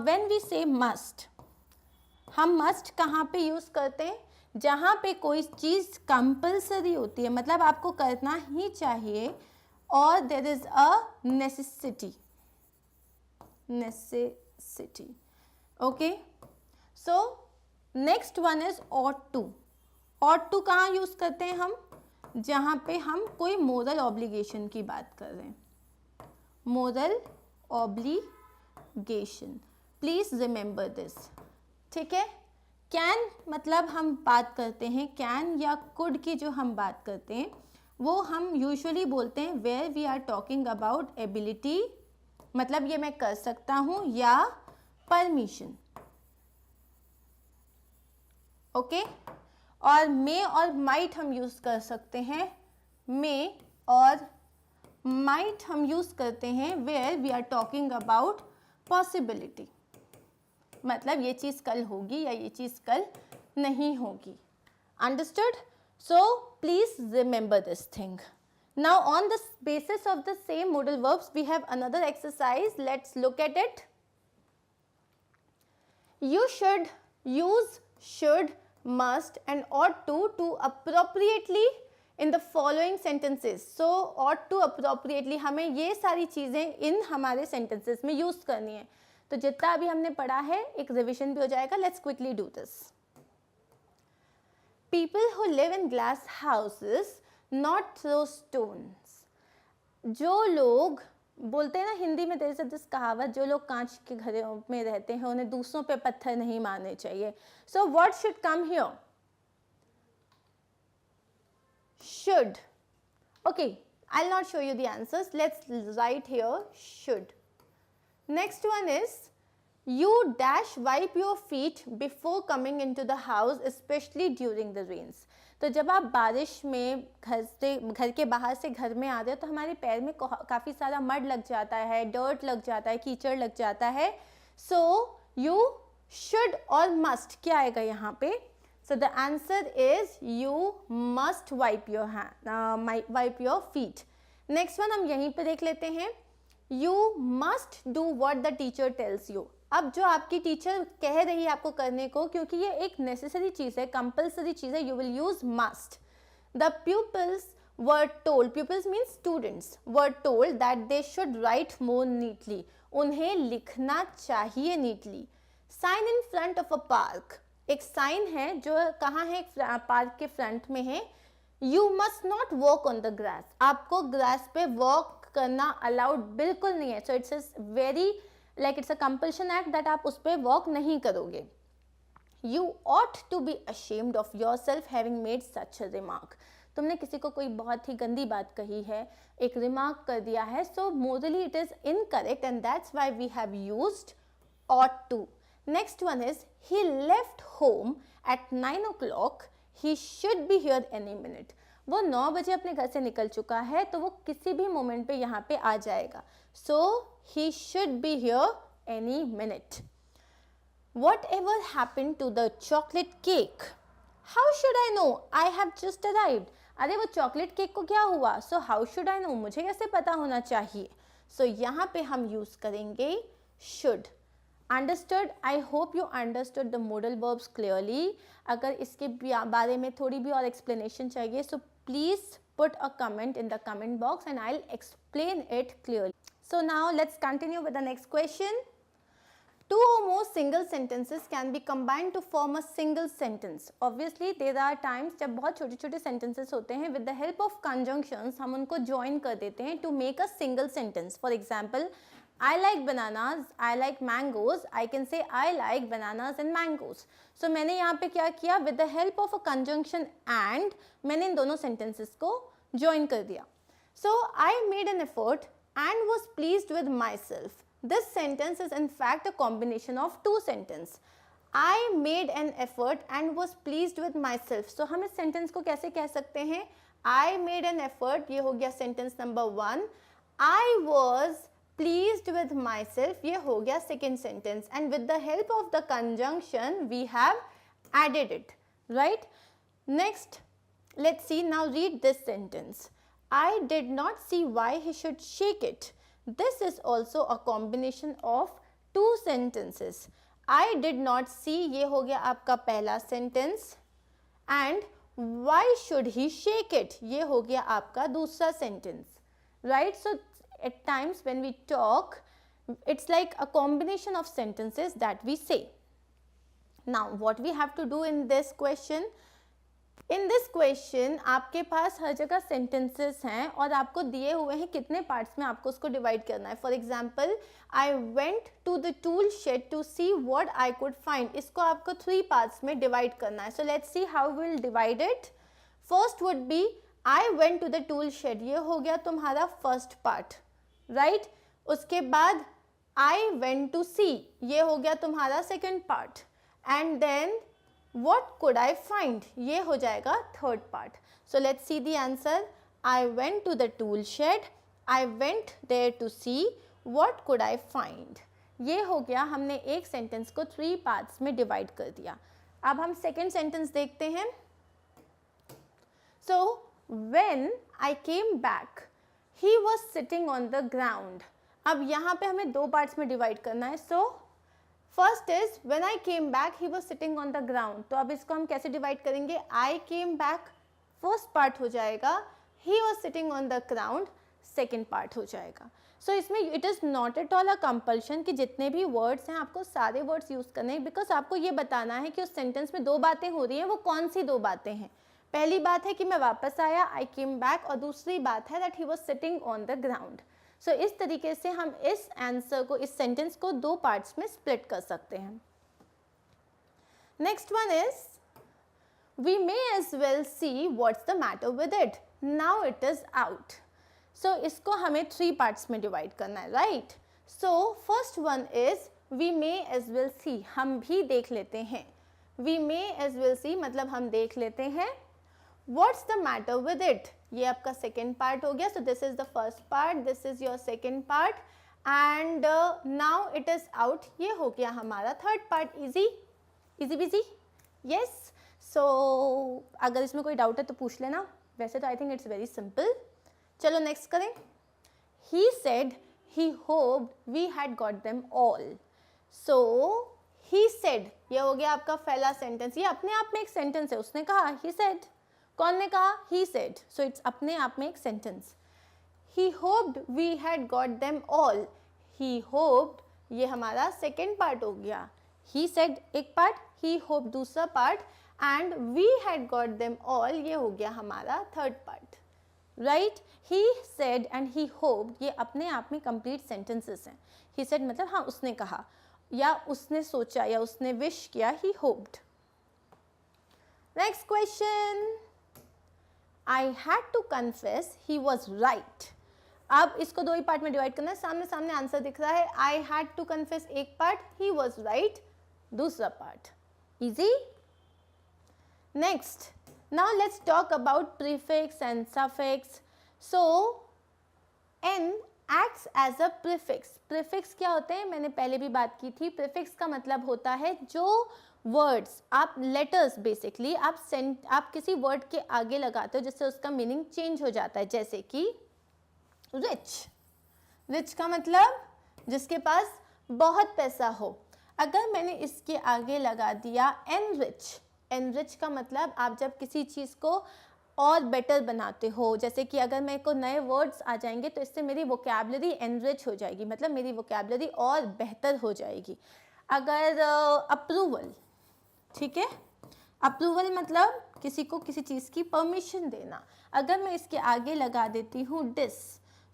when we say must, हम must कहाँ पे यूज़ करते हैं? जहाँ पे कोई चीज़ कंपल्सरी होती है, मतलब आपको करना ही चाहिए, और there is a necessity. Okay, so next one is ought to. ought to कहाँ यूज़ करते हैं हम? जहाँ पे हम कोई मोरल ऑब्लिगेशन की बात कर रहे हैं. Moral obligation, please remember this. ठीक है. कैन मतलब हम बात करते हैं, कैन या कुड की जो हम बात करते हैं वो हम यूजुअली बोलते हैं where we are talking about ability, मतलब ये मैं कर सकता हूँ, या परमिशन. ओके. और मे और माइट हम यूज़ कर सकते हैं. मे और माइट हम यूज़ करते हैं where we are talking about possibility, मतलब ये चीज़ कल होगी या ये चीज़ कल नहीं होगी. Understood? So please remember this thing. Now on the basis of the same modal verbs we have another exercise. Let's look at it. You should use should, must and ought to appropriately in the following sentences. So ought to appropriately हमें ये सारी चीज़ें इन हमारे sentences में use करनी है. तो जितना अभी हमने पढ़ा है एक रिविजन भी हो जाएगा. Let's quickly do this. People who live in glass houses not throw stones. जो लोग बोलते हैं ना हिंदी में, there is this कहावत, जो लोग कांच के घरों में रहते हैं उन्हें दूसरों पे पत्थर नहीं मारने चाहिए. So what should come here? Should. Okay, I'll not show you the answers. Let's write here should. Next one is you dash wipe your feet before coming into the house, especially during the rains. तो जब आप बारिश में घर के बाहर से घर में आ रहे हो तो हमारे पैर में काफ़ी सारा मड लग जाता है, डर्ट लग जाता है, कीचड़ लग जाता है. सो यू शुड और मस्ट क्या आएगा यहाँ पे? सो the answer is you must wipe your feet. Next one हम यहीं पे देख लेते हैं. You must do what the teacher tells you. अब जो आपकी टीचर कह रही है आपको करने को, क्योंकि ये एक नेसेसरी चीज़ है, कंपल्सरी चीज़ है, you will use must. The pupils were told, pupils means students, were told that they should write more neatly. उन्हें लिखना चाहिए neatly. Sign in front of a park, एक साइन है जो कहाँ है? पार्क के फ्रंट में है. You must not walk on the grass, आपको ग्रास पे वॉक करना अलाउड बिल्कुल नहीं है. So it's is very like it's a compulsion act that आप उस पर वॉक नहीं करोगे. You ought to be ashamed of yourself having made such a remark. तुमने किसी को कोई बहुत ही गंदी बात कही है, एक रिमार्क कर दिया है, so morally it is incorrect and that's why we have used ought to. Next one is he left home at 9 o'clock. He should be here any minute. वो 9 बजे अपने घर से निकल चुका है तो वो किसी भी मोमेंट पे यहाँ पे आ जाएगा. So he should be here any minute. Whatever happened to the chocolate cake? How should I know? I have just arrived. अरे वो चॉकलेट केक को क्या हुआ? So how should I know? मुझे कैसे पता होना चाहिए? So यहाँ पे हम यूज़ करेंगे should. Understood? I hope you understood the modal verbs clearly. अगर इसके बारे में थोड़ी भी और explanation चाहिए, so please put a comment in the comment box and I'll explain it clearly. So now let's continue with the next question. Two or more single sentences can be combined to form a single sentence. Obviously there are times जब बहुत छोटे छोटे sentences होते हैं, with the help of conjunctions हम उनको join कर देते हैं to make a single sentence. For example, I like bananas, I like mangoes, I can say I like bananas and mangoes. So मैंने यहाँ पे क्या किया, with the help of a conjunction and, मैंने इन दोनों sentences को join कर दिया. So I made an effort and was pleased with myself. This sentence is in fact a combination of two sentences. I made an effort and was pleased with myself. So हम इस sentence को कैसे कह सकते हैं? I made an effort, ये हो गया sentence number 1. I was pleased with myself, ये हो गया second sentence, and with the help of the conjunction we have added it, right? Next, let's see, now read this sentence. I did not see why he should shake it. This is also a combination of two sentences. I did not see, ये हो गया आपका पहला sentence, and why should he shake it, ये हो गया आपका दूसरा sentence, right? So at times when we talk, it's like a combination of sentences that we say. Now what we have to do in this question, आपके पास हर जगह sentences हैं और आपको दिए हुए हैं कितने parts में आपको उसको divide करना है. For example, I went to the tool shed to see what I could find. इसको आपको 3 parts में divide करना है. So let's see how we'll divide it. First would be I went to the tool shed. ये हो गया तुम्हारा first part, right? उसके बाद I went to see. ये हो गया तुम्हारा second part. And then what could I find? ये हो जाएगा third part. So let's see the answer. I went to the tool shed. I went there to see what could I find. ये हो गया, हमने एक sentence को 3 parts में divide कर दिया. अब हम second sentence देखते हैं. So when I came back, he was sitting on the ground. अब यहाँ पे हमें 2 parts में divide करना है. So first is when I came back he was sitting on the ground. तो अब इसको हम कैसे divide करेंगे? I came back first part हो जाएगा, he was sitting on the ground second part हो जाएगा. So इसमें it is not at all a compulsion कि जितने भी words हैं आपको सारे words use करने हैं, because आपको ये बताना है कि उस sentence में 2 बातें हो रही हैं, वो कौन सी 2 बातें हैं. पहली बात है कि मैं वापस आया, I came back, और दूसरी बात है that he was sitting on the ground. So इस तरीके से हम इस आंसर को, इस सेंटेंस को 2 पार्ट्स में स्प्लिट कर सकते हैं. Next one is we may as well see what's the matter with it. Now it is out. So इसको हमें 3 पार्ट्स में डिवाइड करना है, right? So first one is we may as well see, हम भी देख लेते हैं. We may as well see मतलब हम देख लेते हैं. What's the matter with it? ये आपका second part हो गया. So this is the first part, this is your second part, and now it is out. ये हो गया हमारा third part. Easy? Easy busy? Yes? So अगर इसमें कोई डाउट है तो पूछ लेना. वैसे तो I think it's very simple. चलो next करें. He said he hoped we had got them all. So he said, ये हो गया आपका पहला sentence. ये अपने आप में एक sentence है. उसने कहा, he said. कौन ने कहा? He said. So it's अपने आप में एक sentence. He hoped we had got them all. He hoped, ये हमारा second part हो गया. He said एक part, he hoped दूसरा part, and we had got them all, ये हो गया हमारा third part. Right? He said and he hoped, ये अपने आप में complete sentences हैं. He said मतलब हाँ उसने कहा, या उसने सोचा, या उसने wish किया. He hoped. Next question. I had to confess he was right. अब इसको 2 ही पार्ट में डिवाइड करना है. सामने सामने आंसर दिख रहा है. I had to confess एक पार्ट, he was right दूसरा part. Easy? Next, now let's talk about prefix and suffix. So n acts as a prefix. Prefix क्या होते हैं? मैंने पहले भी बात की थी. Prefix का मतलब होता है जो वर्ड्स, आप लेटर्स बेसिकली आप किसी वर्ड के आगे लगाते हो जिससे उसका मीनिंग चेंज हो जाता है. जैसे कि रिच. रिच का मतलब जिसके पास बहुत पैसा हो. अगर मैंने इसके आगे लगा दिया एनरिच. एनरिच का मतलब आप जब किसी चीज़ को और बेटर बनाते हो, जैसे कि अगर मेरे को नए वर्ड्स आ जाएंगे तो इससे मेरी वोकैबुलरी एनरिच हो जाएगी, मतलब मेरी वोकैबुलरी और बेहतर हो जाएगी. अगर अप्रूवल, ठीक है, अप्रूवल मतलब किसी को किसी चीज़ की परमिशन देना. अगर मैं इसके आगे लगा देती हूँ डिस,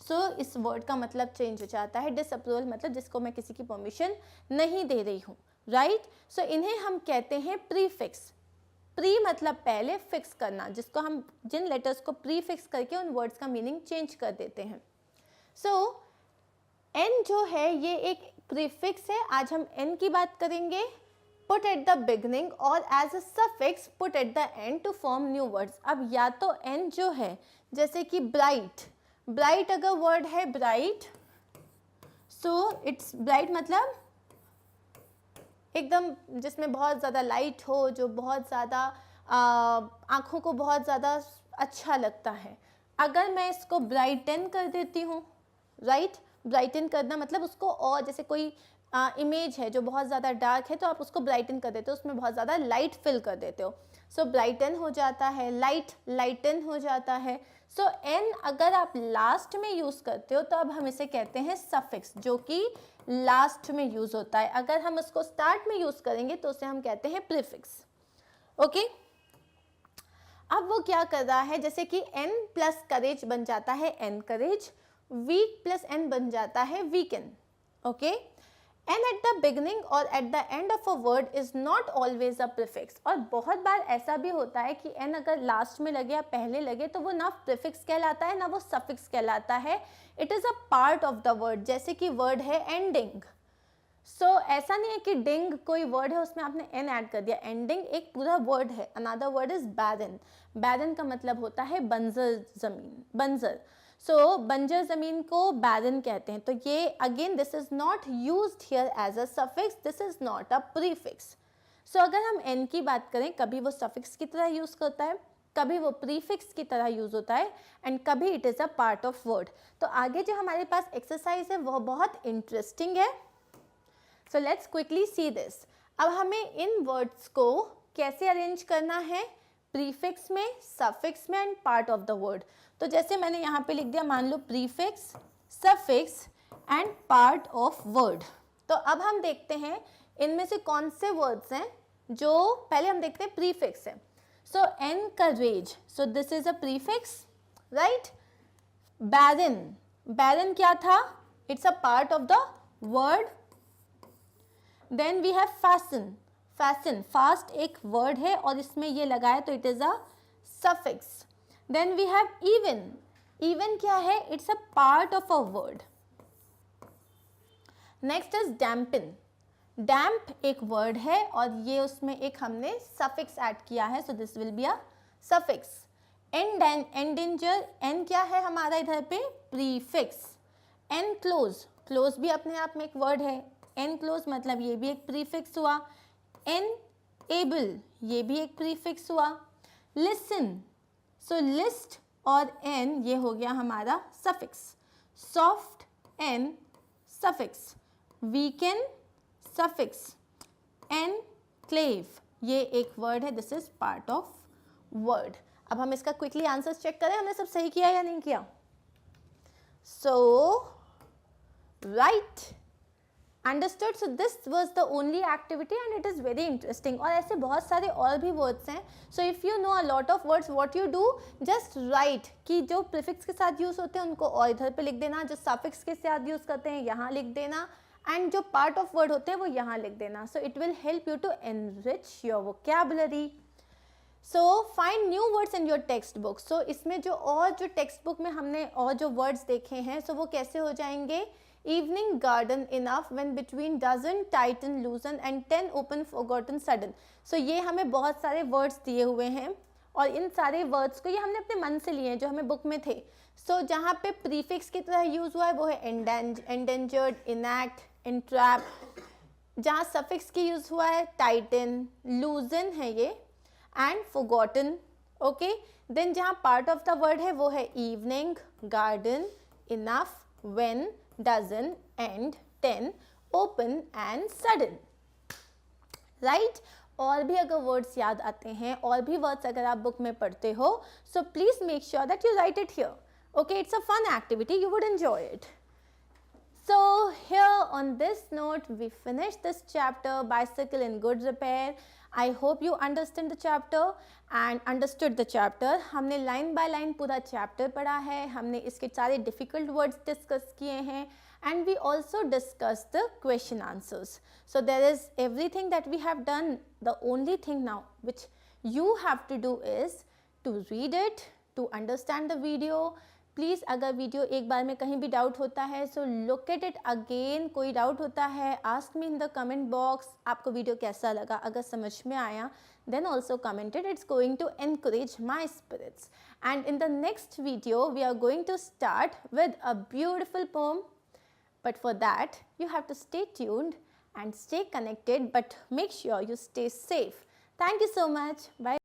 सो इस वर्ड का मतलब चेंज हो जाता है। डिसअप्रूवल मतलब जिसको मैं किसी की परमिशन नहीं दे रही हूँ, राइट। सो इन्हें हम कहते हैं प्रीफिक्स। प्री मतलब पहले, फिक्स करना, जिसको हम जिन लेटर्स को प्रीफिक्स करके उन वर्ड्स का मीनिंग चेंज कर देते हैं। सो एन जो है ये एक प्रीफिक्स है। आज हम एन की बात करेंगे। पुट एट द बिगनिंग और as a suffix put at the end to form new words. अब या तो एन जो है, जैसे कि ब्राइट, ब्राइट अगर वर्ड है ब्राइट, सो इट्स ब्राइट मतलब एकदम जिसमें बहुत ज़्यादा लाइट हो, जो बहुत ज़्यादा आँखों को बहुत ज़्यादा अच्छा लगता है। अगर मैं इसको ब्राइटन कर देती हूँ, राइट, ब्राइटन करना मतलब उसको, और जैसे कोई इमेज है जो बहुत ज़्यादा डार्क है तो आप उसको ब्राइटन कर देते हो, उसमें बहुत ज़्यादा लाइट फिल कर देते हो। सो ब्राइटन हो जाता है, लाइट लाइटन हो जाता है। सो एन अगर आप लास्ट में यूज़ करते हो तो अब हम इसे कहते हैं सफिक्स, जो कि लास्ट में यूज़ होता है। अगर हम उसको स्टार्ट में यूज़ करेंगे तो उसे हम कहते हैं प्रीफिक्स। ओके, अब वो क्या कर रहा है, जैसे कि एन प्लस करेज बन जाता है एनकरेज, वीक प्लस एन बन जाता है weaken. Okay, N at the beginning और at the end of a word is not always a prefix. और बहुत बार ऐसा भी होता है कि एन अगर लास्ट में लगे या पहले लगे तो वो ना प्रीफिक्स कहलाता है ना वो सफिक्स कहलाता है। It is a part of the word, जैसे कि वर्ड है एंडिंग। सो ऐसा नहीं है कि डिंग कोई वर्ड है उसमें आपने एन ऐड कर दिया, एंडिंग एक पूरा वर्ड है। अनदर वर्ड इज बैरन। बैरन का मतलब होता है बंजर जमीन, बंजर। सो बंजर जमीन को बैरन कहते हैं। तो ये again this is not used here as a suffix, this is not a prefix. So अगर हम एन की बात करें, कभी वो सफिक्स की तरह यूज करता है, कभी वो प्रीफिक्स की तरह यूज होता है, एंड कभी it is a part of word. तो आगे जो हमारे पास एक्सरसाइज है वह बहुत इंटरेस्टिंग है। So let's quickly see this. अब हमें इन वर्ड्स को कैसे अरेंज करना है, प्रीफिक्स में, सफिक्स में and part of the word. तो जैसे मैंने यहाँ पे लिख दिया, मान लो prefix, suffix and part of word. तो अब हम देखते हैं इनमें से कौन से वर्ड्स हैं जो, पहले हम देखते हैं प्रीफिक्स है। So encourage, so this is a prefix, right. Baron, baron क्या था, it's a part of the word. Then we have fasten, fasten, fast एक वर्ड है और इसमें ये लगा है तो it is a suffix. Then we have even, even क्या है, it's a part of a word. Next is dampen, damp एक वर्ड है और ये उसमें एक हमने सफिक्स ऐड किया है, so this will be a suffix. Endanger, en क्या है हमारा इधर पे, प्रीफिक्स। एनक्लोज, क्लोज भी अपने आप में एक वर्ड है, एनक्लोज मतलब ये भी एक प्रीफिक्स हुआ। एनेबल, ये भी एक प्रीफिक्स हुआ। लिसन, सो लिस्ट और एन ये हो गया हमारा suffix. Soft, en suffix. Weaken suffix. Enclave ये एक वर्ड है, this is part of word. अब हम इसका क्विकली आंसर्स चेक करें, हमने सब सही किया या नहीं किया। So right, understood. So this was the only activity and it is very interesting. और ऐसे बहुत सारे और भी वर्ड्स हैं। So if you know a lot of words, what you do, just write कि जो प्रीफिक्स के साथ यूज़ होते हैं उनको और इधर पे लिख देना, जो सफिक्स के साथ यूज़ करते हैं यहाँ लिख देना, एंड जो पार्ट ऑफ वर्ड होते हैं वो यहाँ लिख देना। So it will help you to enrich your vocabulary. So find new words in your text book. So इसमें जो और जो टेक्स्ट बुक में हमने और जो वर्ड्स देखे हैं, सो वो कैसे हो जाएंगे। Evening garden enough when between dozen tighten loosen and 10 open forgotten sudden. So ये हमें बहुत सारे words दिए हुए हैं और इन सारे words को ये हमने अपने मन से लिए हैं जो हमें बुक में थे। So जहाँ पे prefix की तरह यूज़ हुआ है वो है endangered, enact, entrap। जहाँ suffix की यूज़ हुआ है tighten, loosen है ये, and forgotten। Okay, then जहाँ part of the word है वो है evening, garden, enough, when, dozen and 10, open and sudden, right? और भी अगर वर्ड्स याद आते हैं और भी वर्ड्स अगर आप बुक में पढ़ते हो, so please make sure that you write it here. Okay, it's a fun activity, you would enjoy it. So here on this note, we finish this chapter, Bicycle in Good Repair. I hope you understand the chapter and understood the chapter. हमने line by line पूरा chapter पढ़ा है, हमने इसके सारे difficult words discuss किए हैं, and we also discussed the question answers. So there is everything that we have done. The only thing now which you have to do is to read it, to understand the video. Please अगर video एक बार में कहीं भी doubt होता है so look at it again. कोई doubt होता है ask me in the comment box. आपको वीडियो कैसा लगा, अगर समझ में आया then also comment it. It's going to encourage my spirits. And in the next video we are going to start with a beautiful poem, but for that you have to stay tuned and stay connected, but make sure you stay safe. Thank you so much. Bye.